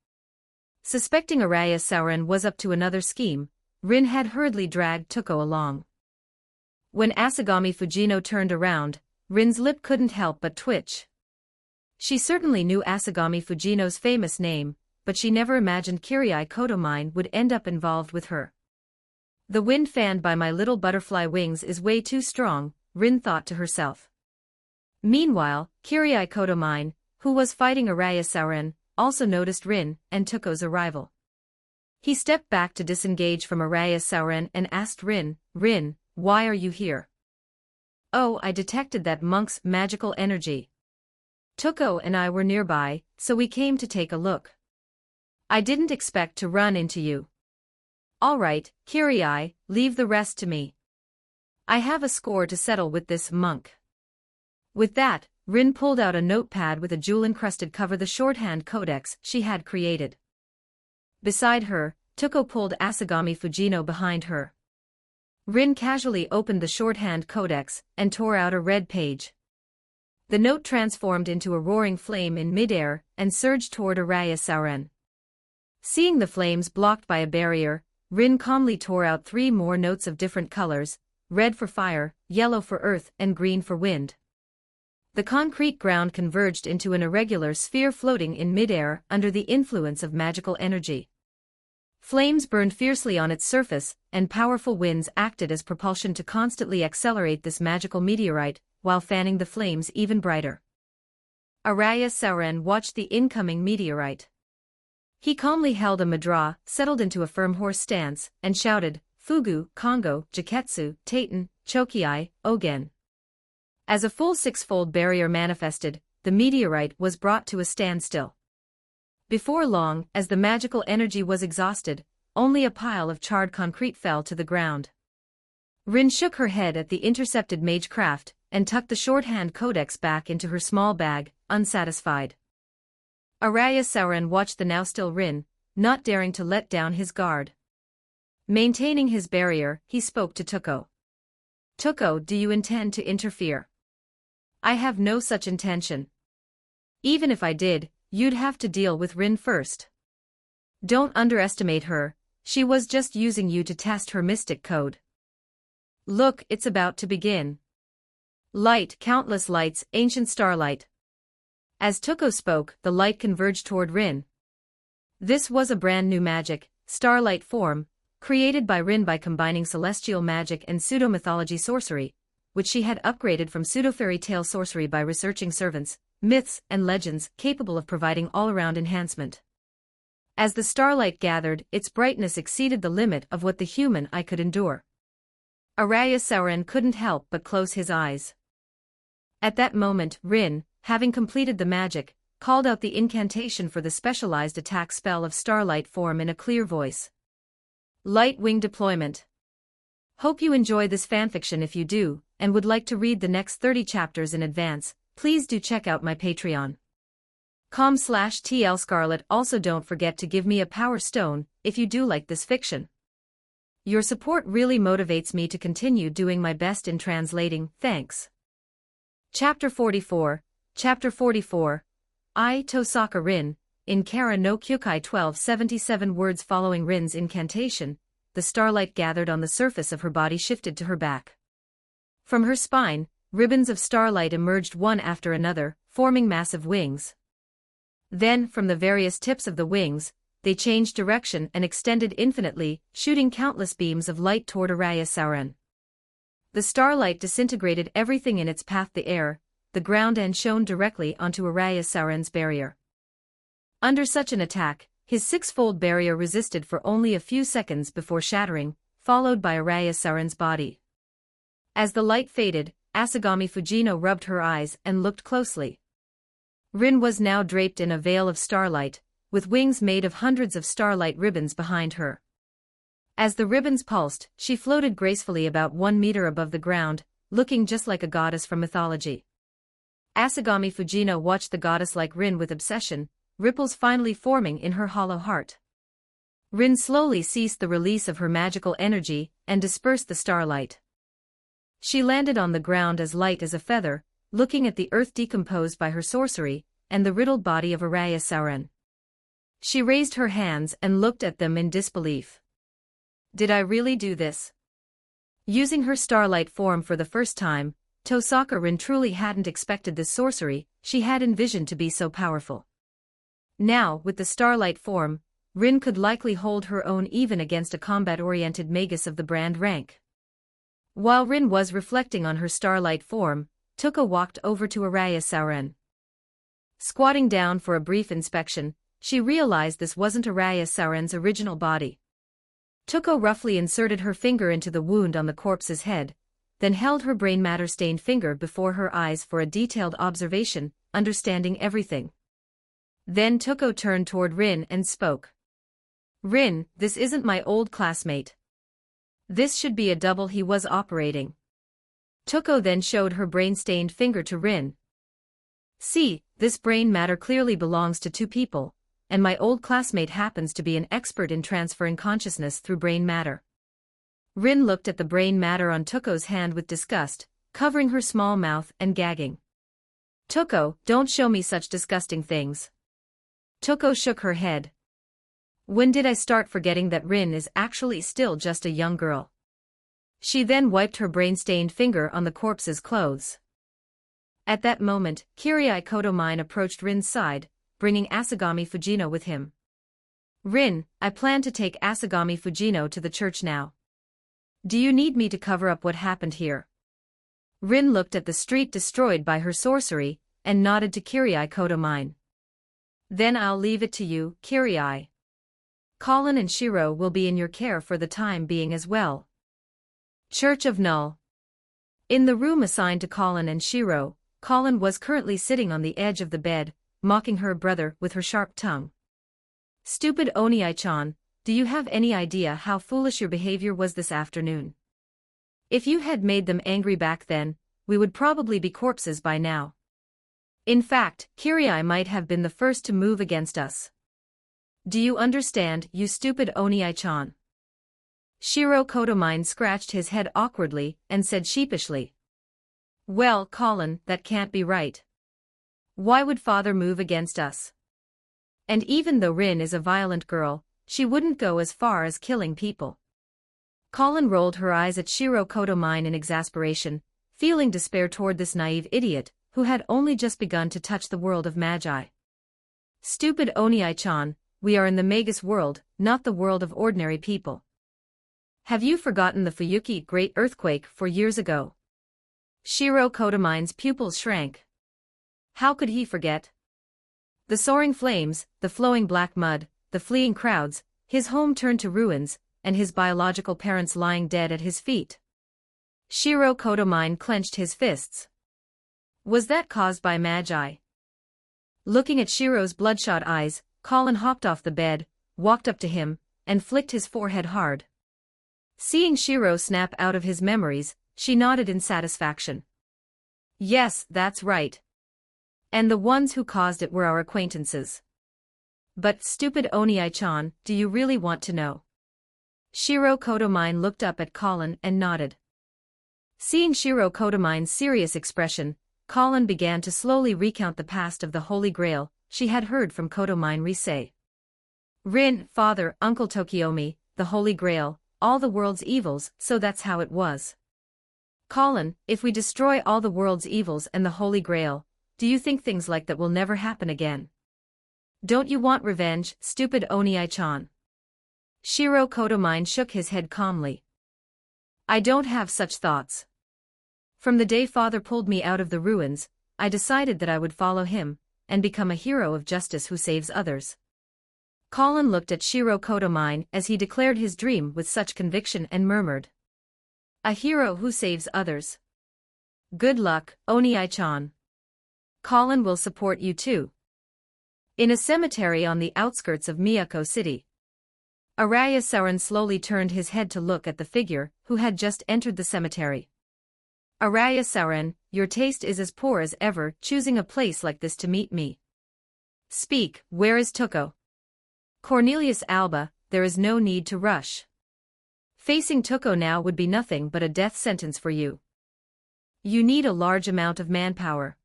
Suspecting Araya Sauren was up to another scheme, Rin had hurriedly dragged Toko along. When Asagami Fujino turned around, Rin's lip couldn't help but twitch. She certainly knew Asagami Fujino's famous name, but she never imagined Kirai Kotomine would end up involved with her. "The wind fanned by my little butterfly wings is way too strong," Rin thought to herself. Meanwhile, Kirai Kotomine, who was fighting Araya Sauren, also noticed Rin and Toko's arrival. He stepped back to disengage from Araya Sauron and asked Rin, "Rin, why are you here?" "Oh, I detected that monk's magical energy. Tuko and I were nearby, so we came to take a look. I didn't expect to run into you." "All right, Kirai, leave the rest to me. I have a score to settle with this monk." With that, Rin pulled out a notepad with a jewel-encrusted cover, the shorthand codex she had created. Beside her, Tuko pulled Asagami Fujino behind her. Rin casually opened the shorthand codex and tore out a red page. The note transformed into a roaring flame in midair and surged toward Araya Sauron. Seeing the flames blocked by a barrier, Rin calmly tore out 3 more notes of different colors: red for fire, yellow for earth, and green for wind. The concrete ground converged into an irregular sphere floating in midair under the influence of magical energy. Flames burned fiercely on its surface, and powerful winds acted as propulsion to constantly accelerate this magical meteorite, while fanning the flames even brighter. Araya Sauron watched the incoming meteorite. He calmly held a mudra, settled into a firm horse stance, and shouted, "Fugu, Kongo, Jiketsu, Taitan, Chokiai, Ogen." As a full 6-fold barrier manifested, the meteorite was brought to a standstill. Before long, as the magical energy was exhausted, only a pile of charred concrete fell to the ground. Rin shook her head at the intercepted magecraft, and tucked the shorthand codex back into her small bag, unsatisfied. Araya Sauron watched the now still Rin, not daring to let down his guard. Maintaining his barrier, he spoke to Tuko. "Tuko, do you intend to interfere?" "I have no such intention. Even if I did, you'd have to deal with Rin first. Don't underestimate her, she was just using you to test her mystic code. Look, it's about to begin. Light, countless lights, ancient starlight." As Tuko spoke, the light converged toward Rin. This was a brand new magic, starlight form, created by Rin by combining celestial magic and pseudo-mythology sorcery, which she had upgraded from pseudo-fairy tale sorcery by researching servants, myths, and legends capable of providing all-around enhancement. As the starlight gathered, its brightness exceeded the limit of what the human eye could endure. Araya Sauron couldn't help but close his eyes. At that moment, Rin, having completed the magic, called out the incantation for the specialized attack spell of starlight form in a clear voice. Light wing deployment. Hope you enjoy this fanfiction. If you do, and would like to read the next 30 chapters in advance, please do check out my Patreon. com/tlscarlet. Also don't forget to give me a power stone, if you do like this fiction. Your support really motivates me to continue doing my best in translating. Thanks. Chapter 44. Chapter 44. I Tohsaka Rin, in Kara no Kyukai. 1277 words following Rin's incantation, the starlight gathered on the surface of her body shifted to her back. From her spine, ribbons of starlight emerged one after another, forming massive wings. Then, from the various tips of the wings, they changed direction and extended infinitely, shooting countless beams of light toward Araya Sauron. The starlight disintegrated everything in its path, the air, the ground, and shone directly onto Araya Sauron's barrier. Under such an attack, his 6-fold barrier resisted for only a few seconds before shattering, followed by Araya Sauron's body. As the light faded, Asagami Fujino rubbed her eyes and looked closely. Rin was now draped in a veil of starlight, with wings made of hundreds of starlight ribbons behind her. As the ribbons pulsed, she floated gracefully about 1 meter above the ground, looking just like a goddess from mythology. Asagami Fujino watched the goddess like Rin with obsession, ripples finally forming in her hollow heart. Rin slowly ceased the release of her magical energy and dispersed the starlight. She landed on the ground as light as a feather, looking at the earth decomposed by her sorcery, and the riddled body of Araya Sauron. She raised her hands and looked at them in disbelief. Did I really do this? Using her starlight form for the first time, Tohsaka Rin truly hadn't expected this sorcery she had envisioned to be so powerful. Now, with the starlight form, Rin could likely hold her own even against a combat-oriented magus of the brand rank. While Rin was reflecting on her starlight form, Tuko walked over to Araya Sauron. Squatting down for a brief inspection, she realized this wasn't Araya Saren's original body. Toko roughly inserted her finger into the wound on the corpse's head, then held her brain matter-stained finger before her eyes for a detailed observation, understanding everything. Then Toko turned toward Rin and spoke. Rin, this isn't my old classmate. This should be a double he was operating. Toko then showed her brain-stained finger to Rin. See, this brain matter clearly belongs to two people, and my old classmate happens to be an expert in transferring consciousness through brain matter. Rin looked at the brain matter on Toko's hand with disgust, covering her small mouth and gagging. Toko, don't show me such disgusting things. Toko shook her head. When did I start forgetting that Rin is actually still just a young girl? She then wiped her brain-stained finger on the corpse's clothes. At that moment, Kirai Kotomine approached Rin's side, bringing Asagami Fujino with him. Rin, I plan to take Asagami Fujino to the church now. Do you need me to cover up what happened here? Rin looked at the street destroyed by her sorcery, and nodded to Kirai Kotomine. Then I'll leave it to you, Kirai. Colin and Shiro will be in your care for the time being as well. Church of Null. In the room assigned to Colin and Shiro, Colin was currently sitting on the edge of the bed, mocking her brother with her sharp tongue. Stupid Oni-chan, do you have any idea how foolish your behavior was this afternoon? If you had made them angry back then, we would probably be corpses by now. In fact, Kirai might have been the first to move against us. Do you understand, you stupid Oni-chan? Shiro Kotomine scratched his head awkwardly and said sheepishly. Well, Colin, that can't be right. Why would father move against us? And even though Rin is a violent girl, she wouldn't go as far as killing people. Colin rolled her eyes at Shiro Kotomine in exasperation, feeling despair toward this naive idiot, who had only just begun to touch the world of magi. Stupid Oni-chan, we are in the Magus world, not the world of ordinary people. Have you forgotten the Fuyuki Great Earthquake 4 years ago? Shiro Kotomine's pupils shrank. How could he forget? The soaring flames, the flowing black mud, the fleeing crowds, his home turned to ruins, and his biological parents lying dead at his feet. Shiro Kotomine clenched his fists. Was that caused by magi? Looking at Shiro's bloodshot eyes, Colin hopped off the bed, walked up to him, and flicked his forehead hard. Seeing Shiro snap out of his memories, she nodded in satisfaction. Yes, that's right. And the ones who caused it were our acquaintances. But, stupid Oni-chan, do you really want to know? Shiro Kotomine looked up at Colin and nodded. Seeing Shiro Kotomine's serious expression, Colin began to slowly recount the past of the Holy Grail she had heard from Kotomine Rise. Rin, father, Uncle Tokiomi, the Holy Grail, all the world's evils, so that's how it was. Colin, if we destroy all the world's evils and the Holy Grail, do you think things like that will never happen again? Don't you want revenge, stupid Oni-chan? Shiro Kotomine shook his head calmly. I don't have such thoughts. From the day father pulled me out of the ruins, I decided that I would follow him, and become a hero of justice who saves others. Colin looked at Shiro Kotomine as he declared his dream with such conviction and murmured. A hero who saves others. Good luck, Oni-chan. Colin will support you too. In a cemetery on the outskirts of Miyako City. Araya Saren slowly turned his head to look at the figure who had just entered the cemetery. Araya Saren, your taste is as poor as ever, choosing a place like this to meet me. Speak, where is Toko? Cornelius Alba, there is no need to rush. Facing Toko now would be nothing but a death sentence for you. You need a large amount of manpower.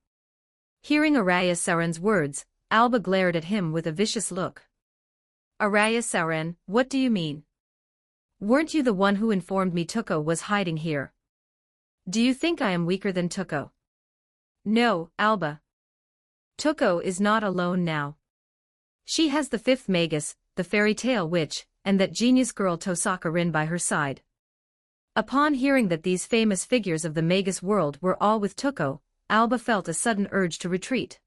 Hearing Araya Saren's words, Alba glared at him with a vicious look. Araya Saren, what do you mean? Weren't you the one who informed me Toko was hiding here? Do you think I am weaker than Toko? No, Alba. Toko is not alone now. She has the fifth Magus, the fairy tale witch, and that genius girl Tohsaka Rin by her side. Upon hearing that these famous figures of the Magus world were all with Toko, Alba felt a sudden urge to retreat.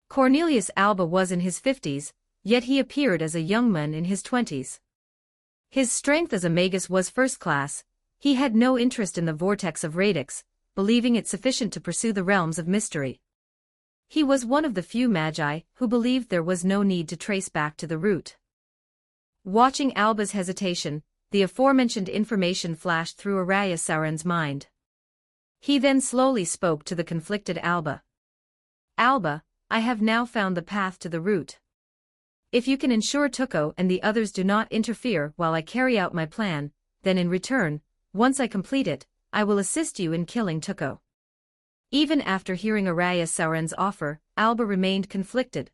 Cornelius Alba was in his 50s, Yet he appeared as a young man in his 20s. His strength as a magus was first class. He had no interest in the vortex of radix, believing it sufficient to pursue the realms of mystery. He was one of the few magi who believed there was no need to trace back to the root. Watching Alba's hesitation, the aforementioned information flashed through Araya Sauron's mind. He then slowly spoke to the conflicted Alba. Alba, I have now found the path to the root. If you can ensure Tuko and the others do not interfere while I carry out my plan, then in return, once I complete it, I will assist you in killing Tuko. Even after hearing Araya Sauron's offer, Alba remained conflicted.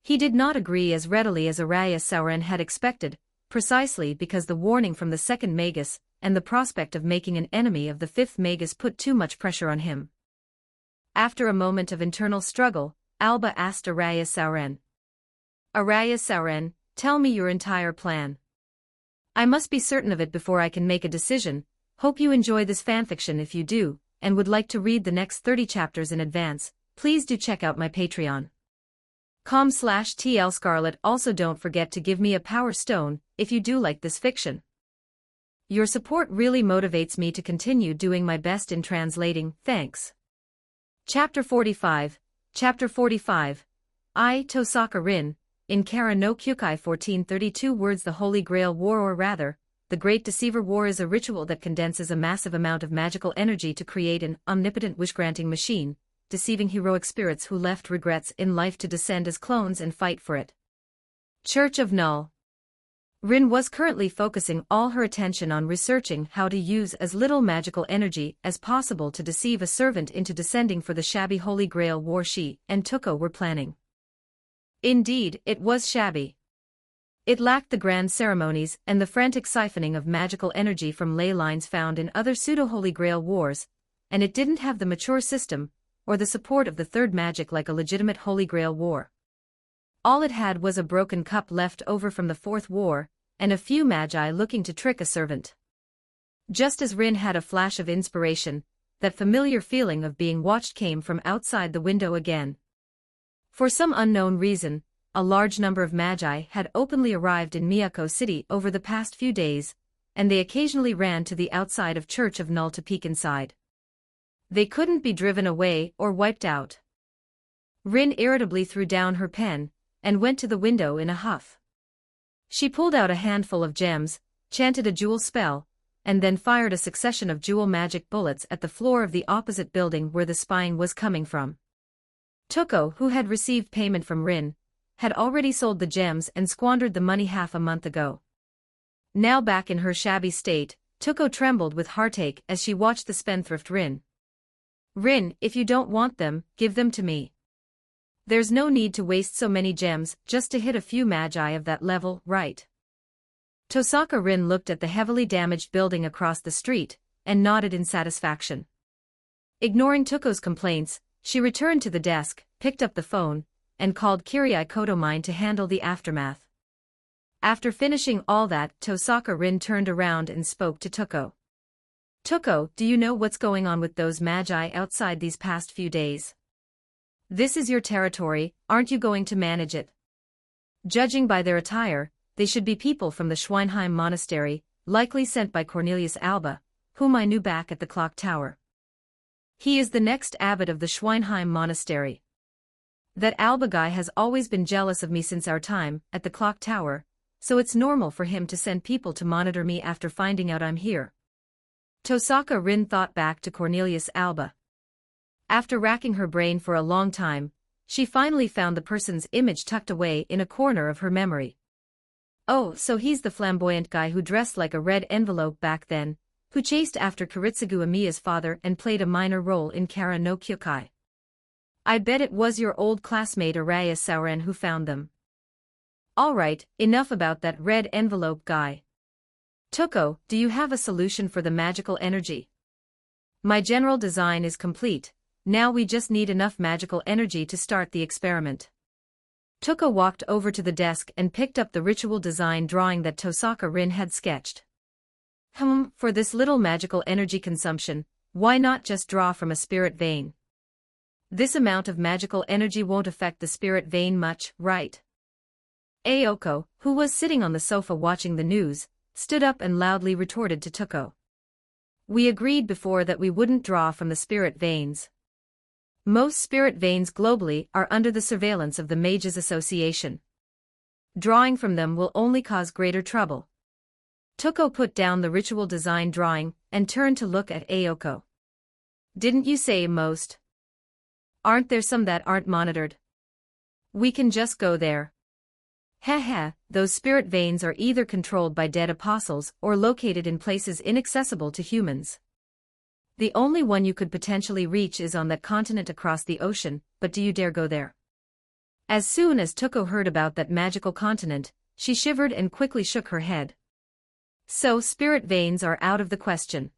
He did not agree as readily as Araya Sauron had expected, precisely because the warning from the second Magus and the prospect of making an enemy of the fifth Magus put too much pressure on him. After a moment of internal struggle, Alba asked Araya Sauron. Araya Sauron, tell me your entire plan. I must be certain of it before I can make a decision. Hope you enjoy this fanfiction. If you do, and would like to read the next 30 chapters in advance, please do check out my Patreon. com/TLScarlet. Also don't forget to give me a power stone, if you do like this fiction. Your support really motivates me to continue doing my best in translating. Thanks. Chapter 45. Chapter 45. I, Tohsaka Rin, in Kara no Kyukai 1432 words. The Holy Grail War, or rather, the Great Deceiver War, is a ritual that condenses a massive amount of magical energy to create an omnipotent wish-granting machine, deceiving heroic spirits who left regrets in life to descend as clones and fight for it. Church of Null. Rin was currently focusing all her attention on researching how to use as little magical energy as possible to deceive a servant into descending for the shabby Holy Grail War she and Tuko were planning. Indeed, it was shabby. It lacked the grand ceremonies and the frantic siphoning of magical energy from ley lines found in other pseudo-Holy Grail wars, and it didn't have the mature system or the support of the third magic like a legitimate Holy Grail war. All it had was a broken cup left over from the fourth war, and a few magi looking to trick a servant. Just as Rin had a flash of inspiration, that familiar feeling of being watched came from outside the window again. For some unknown reason, a large number of magi had openly arrived in Miyako City over the past few days, and they occasionally ran to the outside of Church of Null to peek inside. They couldn't be driven away or wiped out. Rin irritably threw down her pen and went to the window in a huff. She pulled out a handful of gems, chanted a jewel spell, and then fired a succession of jewel magic bullets at the floor of the opposite building where the spying was coming from. Tuko, who had received payment from Rin, had already sold the gems and squandered the money half a month ago. Now back in her shabby state, Tuko trembled with heartache as she watched the spendthrift Rin. Rin, if you don't want them, give them to me. There's no need to waste so many gems just to hit a few magi of that level, right? Tohsaka Rin looked at the heavily damaged building across the street and nodded in satisfaction. Ignoring Tuko's complaints, she returned to the desk, picked up the phone, and called Kirai Kotomine to handle the aftermath. After finishing all that, Tohsaka Rin turned around and spoke to Tuko. Tuko, do you know what's going on with those magi outside these past few days? This is your territory, aren't you going to manage it? Judging by their attire, they should be people from the Schweinheim Monastery, likely sent by Cornelius Alba, whom I knew back at the clock tower. He is the next abbot of the Schweinheim Monastery. That Alba guy has always been jealous of me since our time at the clock tower, so it's normal for him to send people to monitor me after finding out I'm here. Tohsaka Rin thought back to Cornelius Alba. After racking her brain for a long time, she finally found the person's image tucked away in a corner of her memory. Oh, so he's the flamboyant guy who dressed like a red envelope back then, who chased after Kiritsugu Amiya's father and played a minor role in Kara no Kyukai. I bet it was your old classmate Araya Sauron who found them. Alright, enough about that red envelope guy. Tuko, do you have a solution for the magical energy? My general design is complete, now we just need enough magical energy to start the experiment. Tuko walked over to the desk and picked up the ritual design drawing that Tohsaka Rin had sketched. For this little magical energy consumption, why not just draw from a spirit vein? This amount of magical energy won't affect the spirit vein much, right? Aoko, who was sitting on the sofa watching the news, stood up and loudly retorted to Toko. We agreed before that we wouldn't draw from the spirit veins. Most spirit veins globally are under the surveillance of the Mages Association. Drawing from them will only cause greater trouble. Toko put down the ritual design drawing and turned to look at Aoko. Didn't you say most? Aren't there some that aren't monitored? We can just go there. Heh, those spirit veins are either controlled by dead apostles or located in places inaccessible to humans. The only one you could potentially reach is on that continent across the ocean, but do you dare go there? As soon as Toko heard about that magical continent, she shivered and quickly shook her head. So spirit veins are out of the question.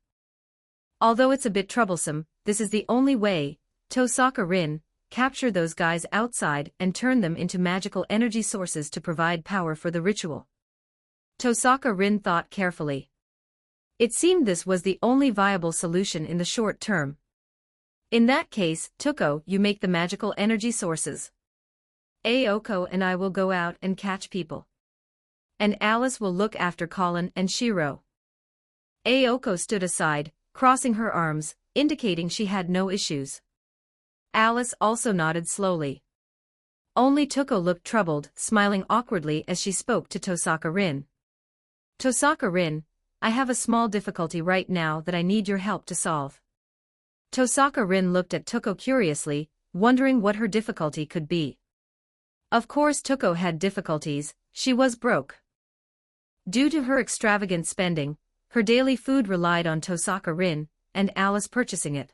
Although it's a bit troublesome, this is the only way. Tohsaka Rin, capture those guys outside and turn them into magical energy sources to provide power for the ritual. Tohsaka Rin thought carefully. It seemed this was the only viable solution in the short term. In that case, Toko, you make the magical energy sources. Aoko and I will go out and catch people. And Alice will look after Colin and Shiro. Aoko stood aside, crossing her arms, indicating she had no issues. Alice also nodded slowly. Only Toko looked troubled, smiling awkwardly as she spoke to Tohsaka Rin. Tohsaka Rin, I have a small difficulty right now that I need your help to solve. Tohsaka Rin looked at Toko curiously, wondering what her difficulty could be. Of course Toko had difficulties, she was broke. Due to her extravagant spending, her daily food relied on Tohsaka Rin and Alice purchasing it.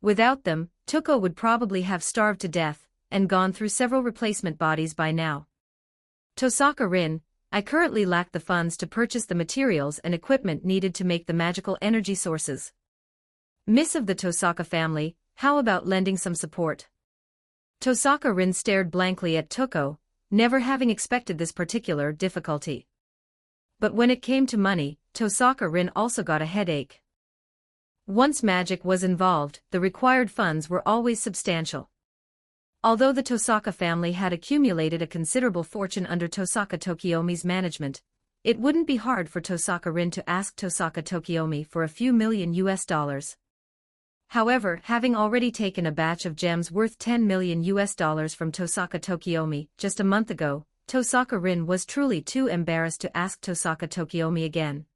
Without them, Toko would probably have starved to death and gone through several replacement bodies by now. Tohsaka Rin, I currently lack the funds to purchase the materials and equipment needed to make the magical energy sources. Miss of the Tohsaka family, how about lending some support? Tohsaka Rin stared blankly at Toko, never having expected this particular difficulty. But when it came to money, Tohsaka Rin also got a headache. Once magic was involved, the required funds were always substantial. Although the Tohsaka family had accumulated a considerable fortune under Tohsaka Tokiomi's management, it wouldn't be hard for Tohsaka Rin to ask Tohsaka Tokiomi for a few million US. However, having already taken a batch of gems worth $10 million from Tohsaka Tokiomi just a month ago, Tohsaka Rin was truly too embarrassed to ask Tohsaka Tokiomi again.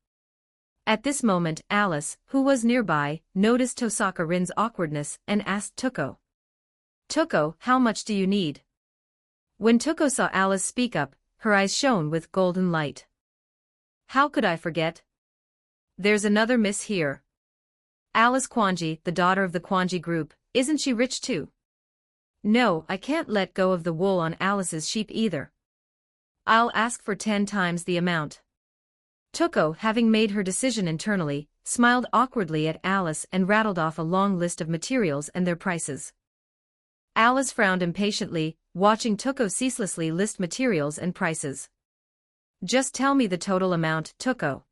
At this moment, Alice, who was nearby, noticed Tohsaka Rin's awkwardness and asked Toko. Toko, how much do you need? When Toko saw Alice speak up, her eyes shone with golden light. How could I forget? There's another miss here. Alice Kwanji, the daughter of the Kwanji group, isn't she rich too? No, I can't let go of the wool on Alice's sheep either. I'll ask for 10 times the amount. Toko, having made her decision internally, smiled awkwardly at Alice and rattled off a long list of materials and their prices. Alice frowned impatiently, watching Toko ceaselessly list materials and prices. Just tell me the total amount, Toko.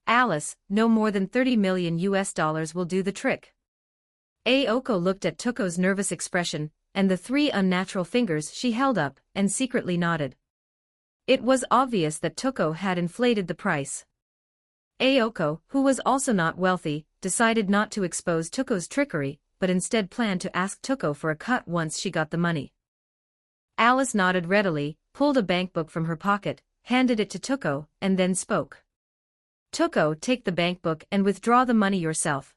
Alice, no more than $30 million will do the trick. Aoko looked at Toko's nervous expression, and the 3 unnatural fingers she held up, and secretly nodded. It was obvious that Toko had inflated the price. Aoko, who was also not wealthy, decided not to expose Toko's trickery, but instead planned to ask Toko for a cut once she got the money. Alice nodded readily, pulled a bankbook from her pocket, handed it to Toko, and then spoke. Toko, take the bankbook and withdraw the money yourself.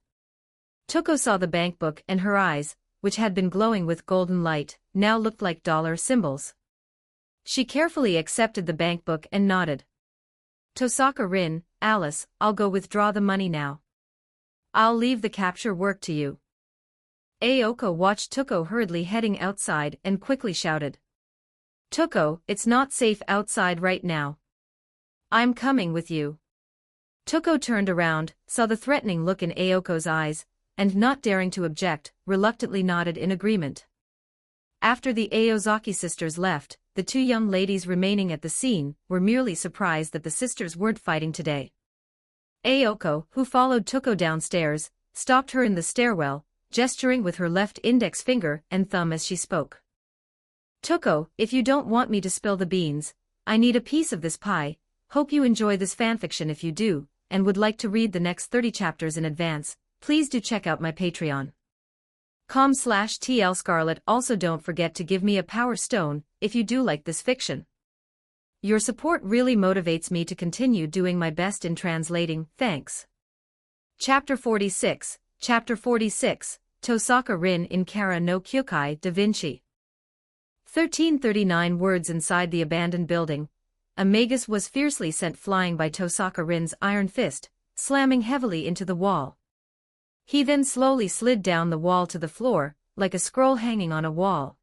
Toko saw the bankbook and her eyes, which had been glowing with golden light, now looked like dollar symbols. She carefully accepted the bankbook and nodded. Tohsaka Rin, Alice, I'll go withdraw the money now. I'll leave the capture work to you. Aoko watched Toko hurriedly heading outside and quickly shouted. Toko, it's not safe outside right now. I'm coming with you. Toko turned around, saw the threatening look in Aoko's eyes, and not daring to object, reluctantly nodded in agreement. After the Aozaki sisters left, the 2 young ladies remaining at the scene were merely surprised that the sisters weren't fighting today. Aoko, who followed Toko downstairs, stopped her in the stairwell, gesturing with her left index finger and thumb as she spoke. Toko, if you don't want me to spill the beans, I need a piece of this pie. Hope you enjoy this fanfiction. If you do, and would like to read the next 30 chapters in advance, please do check out my Patreon. com/TLScarlet. Also don't forget to give me a power stone, if you do like this fiction. Your support really motivates me to continue doing my best in translating, thanks. Chapter 46, Tohsaka Rin in Kara no Kyokai da Vinci. 1339 words inside the abandoned building. A magus was fiercely sent flying by Tohsaka Rin's iron fist, slamming heavily into the wall. He then slowly slid down the wall to the floor, like a scroll hanging on a wall.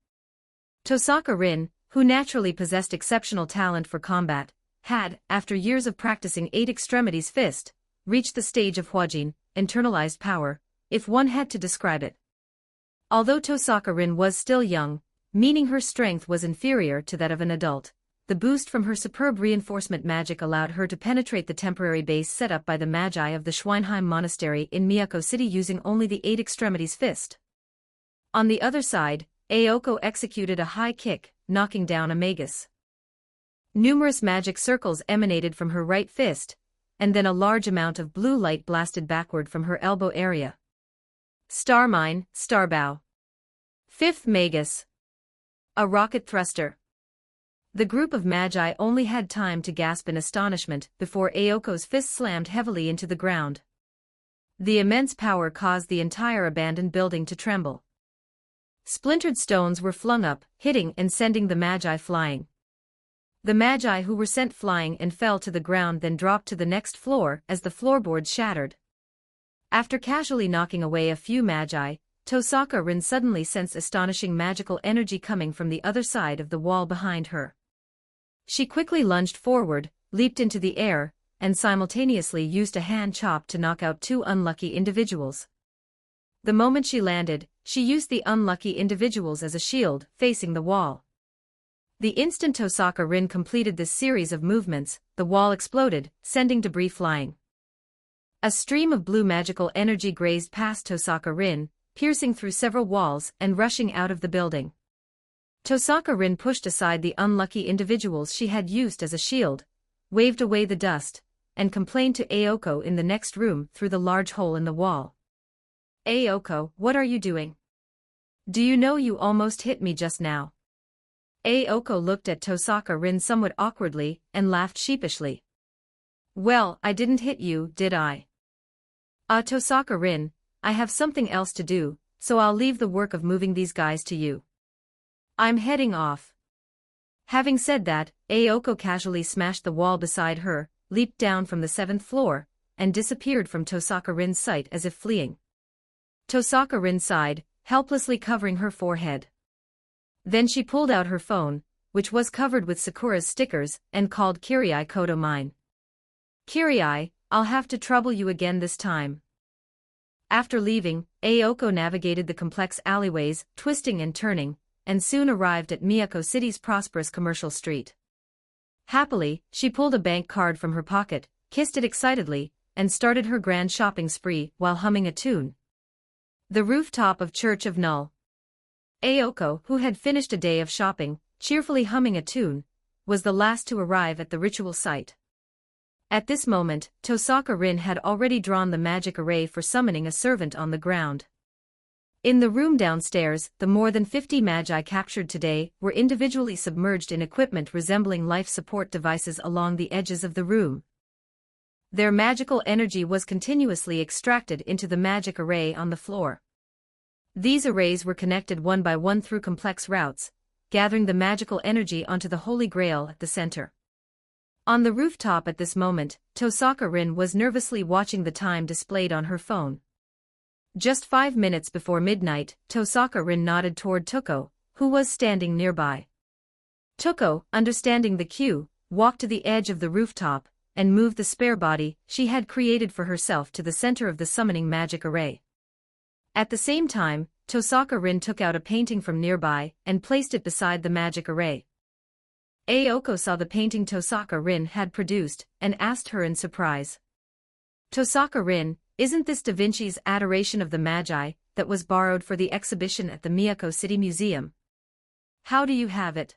Tohsaka Rin, who naturally possessed exceptional talent for combat, had, after years of practicing 8 extremities fist, reached the stage of Huajin, internalized power, if one had to describe it. Although Tohsaka Rin was still young, meaning her strength was inferior to that of an adult, the boost from her superb reinforcement magic allowed her to penetrate the temporary base set up by the magi of the Schweinheim Monastery in Miyako City using only the 8 extremities fist. On the other side, Aoko executed a high kick, knocking down a magus. Numerous magic circles emanated from her right fist, and then a large amount of blue light blasted backward from her elbow area. Star Mine, Starbow. 5th Magus. A rocket thruster. The group of magi only had time to gasp in astonishment before Aoko's fist slammed heavily into the ground. The immense power caused the entire abandoned building to tremble. Splintered stones were flung up, hitting and sending the magi flying. The magi who were sent flying and fell to the ground then dropped to the next floor as the floorboards shattered. After casually knocking away a few magi, Tohsaka Rin suddenly sensed astonishing magical energy coming from the other side of the wall behind her. She quickly lunged forward, leaped into the air, and simultaneously used a hand chop to knock out 2 unlucky individuals. The moment she landed, she used the unlucky individuals as a shield, facing the wall. The instant Tohsaka Rin completed this series of movements, the wall exploded, sending debris flying. A stream of blue magical energy grazed past Tohsaka Rin, piercing through several walls and rushing out of the building. Tohsaka Rin pushed aside the unlucky individuals she had used as a shield, waved away the dust, and complained to Aoko in the next room through the large hole in the wall. Aoko, what are you doing? Do you know you almost hit me just now? Aoko looked at Tohsaka Rin somewhat awkwardly and laughed sheepishly. Well, I didn't hit you, did I? Tohsaka Rin, I have something else to do, so I'll leave the work of moving these guys to you. I'm heading off. Having said that, Aoko casually smashed the wall beside her, leaped down from the 7th floor, and disappeared from Tohsaka Rin's sight as if fleeing. Tohsaka Rin sighed, helplessly covering her forehead. Then she pulled out her phone, which was covered with Sakura's stickers, and called Kirai Kodo mine. Kirai, I'll have to trouble you again this time. After leaving, Aoko navigated the complex alleyways, twisting and turning, and soon arrived at Miyako City's prosperous commercial street. Happily, she pulled a bank card from her pocket, kissed it excitedly, and started her grand shopping spree while humming a tune. The rooftop of Church of Null. Aoko, who had finished a day of shopping, cheerfully humming a tune, was the last to arrive at the ritual site. At this moment, Tohsaka Rin had already drawn the magic array for summoning a servant on the ground. In the room downstairs, the more than 50 magi captured today were individually submerged in equipment resembling life support devices along the edges of the room. Their magical energy was continuously extracted into the magic array on the floor. These arrays were connected one by one through complex routes, gathering the magical energy onto the Holy Grail at the center. On the rooftop at this moment, Tohsaka Rin was nervously watching the time displayed on her phone. Just 5 minutes before midnight, Tohsaka Rin nodded toward Toko, who was standing nearby. Toko, understanding the cue, walked to the edge of the rooftop, and moved the spare body she had created for herself to the center of the summoning magic array. At the same time, Tohsaka Rin took out a painting from nearby and placed it beside the magic array. Aoko saw the painting Tohsaka Rin had produced, and asked her in surprise. Tohsaka Rin, isn't this Da Vinci's Adoration of the Magi, that was borrowed for the exhibition at the Miyako City Museum? How do you have it?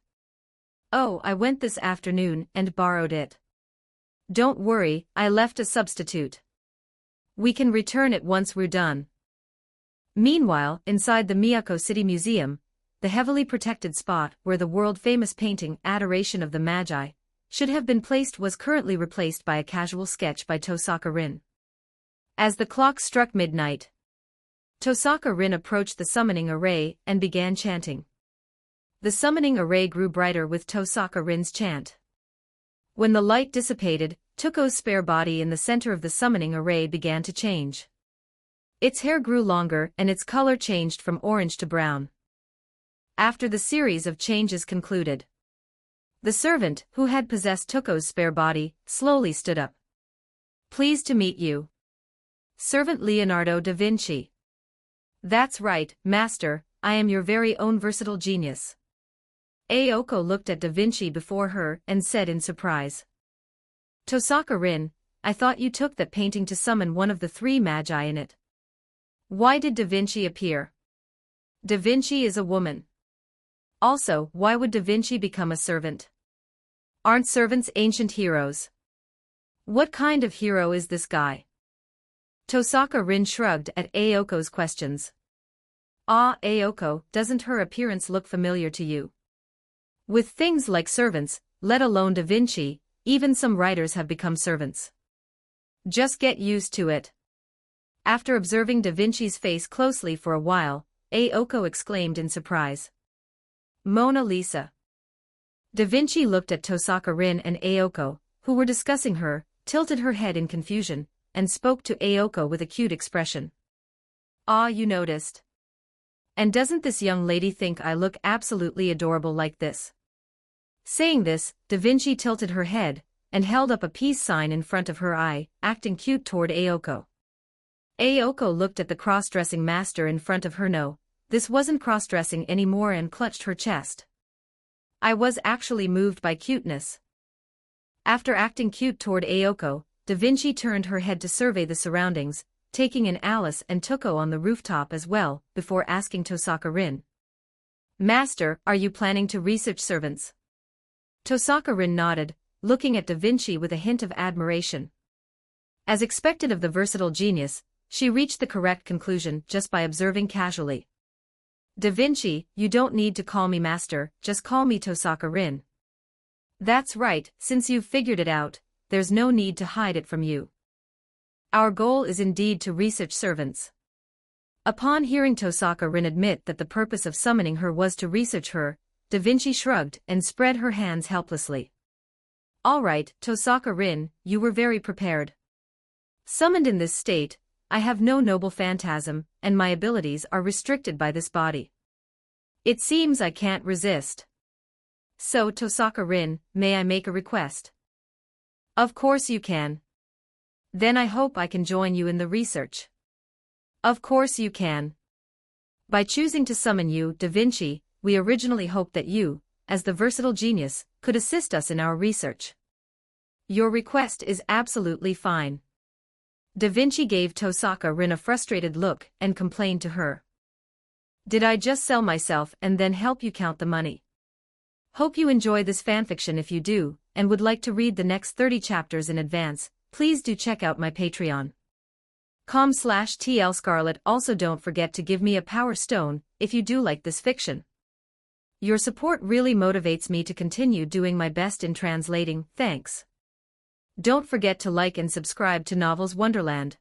Oh, I went this afternoon and borrowed it. Don't worry, I left a substitute. We can return it once we're done. Meanwhile, inside the Miyako City Museum, the heavily protected spot where the world-famous painting Adoration of the Magi should have been placed was currently replaced by a casual sketch by Tohsaka Rin. As the clock struck midnight, Tohsaka Rin approached the summoning array and began chanting. The summoning array grew brighter with Tohsaka Rin's chant. When the light dissipated, Tuko's spare body in the center of the summoning array began to change. Its hair grew longer and its color changed from orange to brown. After the series of changes concluded, the servant, who had possessed Tuko's spare body, slowly stood up. Pleased to meet you. Servant Leonardo da Vinci. That's right, master, I am your very own versatile genius. Aoko looked at da Vinci before her and said in surprise. Tohsaka Rin, I thought you took that painting to summon one of the three magi in it. Why did da Vinci appear? Da Vinci is a woman. Also, why would da Vinci become a servant? Aren't servants ancient heroes? What kind of hero is this guy? Tohsaka Rin shrugged at Aoko's questions. Ah, Aoko, doesn't her appearance look familiar to you? With things like servants, let alone da Vinci, even some writers have become servants. Just get used to it. After observing da Vinci's face closely for a while, Aoko exclaimed in surprise. Mona Lisa. Da Vinci looked at Tohsaka Rin and Aoko, who were discussing her, tilted her head in confusion, and spoke to Aoko with a cute expression. Ah, you noticed. And doesn't this young lady think I look absolutely adorable like this? Saying this, da Vinci tilted her head, and held up a peace sign in front of her eye, acting cute toward Aoko. Aoko looked at the cross-dressing master in front of her. No, this wasn't cross-dressing anymore, and clutched her chest. I was actually moved by cuteness. After acting cute toward Aoko, da Vinci turned her head to survey the surroundings, taking in Alice and Tuko on the rooftop as well, before asking Tohsaka Rin. Master, are you planning to research servants? Tohsaka Rin nodded, looking at da Vinci with a hint of admiration. As expected of the versatile genius, she reached the correct conclusion just by observing casually. Da Vinci, you don't need to call me master, just call me Tohsaka Rin. That's right, since you've figured it out, there's no need to hide it from you. Our goal is indeed to research servants. Upon hearing Tohsaka Rin admit that the purpose of summoning her was to research her, da Vinci shrugged and spread her hands helplessly. All right, Tohsaka Rin, you were very prepared. Summoned in this state, I have no noble phantasm, and my abilities are restricted by this body. It seems I can't resist. So, Tohsaka Rin, may I make a request? Of course you can. Then I hope I can join you in the research. Of course you can. By choosing to summon you, da Vinci, we originally hoped that you, as the versatile genius, could assist us in our research. Your request is absolutely fine. Da Vinci gave Tohsaka Rin a frustrated look and complained to her. Did I just sell myself and then help you count the money? Hope you enjoy this fanfiction. If you do, and would like to read the next 30 chapters in advance, please do check out my Patreon.com/TLScarlet. Also don't forget to give me a power stone, if you do like this fiction. Your support really motivates me to continue doing my best in translating. Thanks. Don't forget to like and subscribe to Novels Wonderland.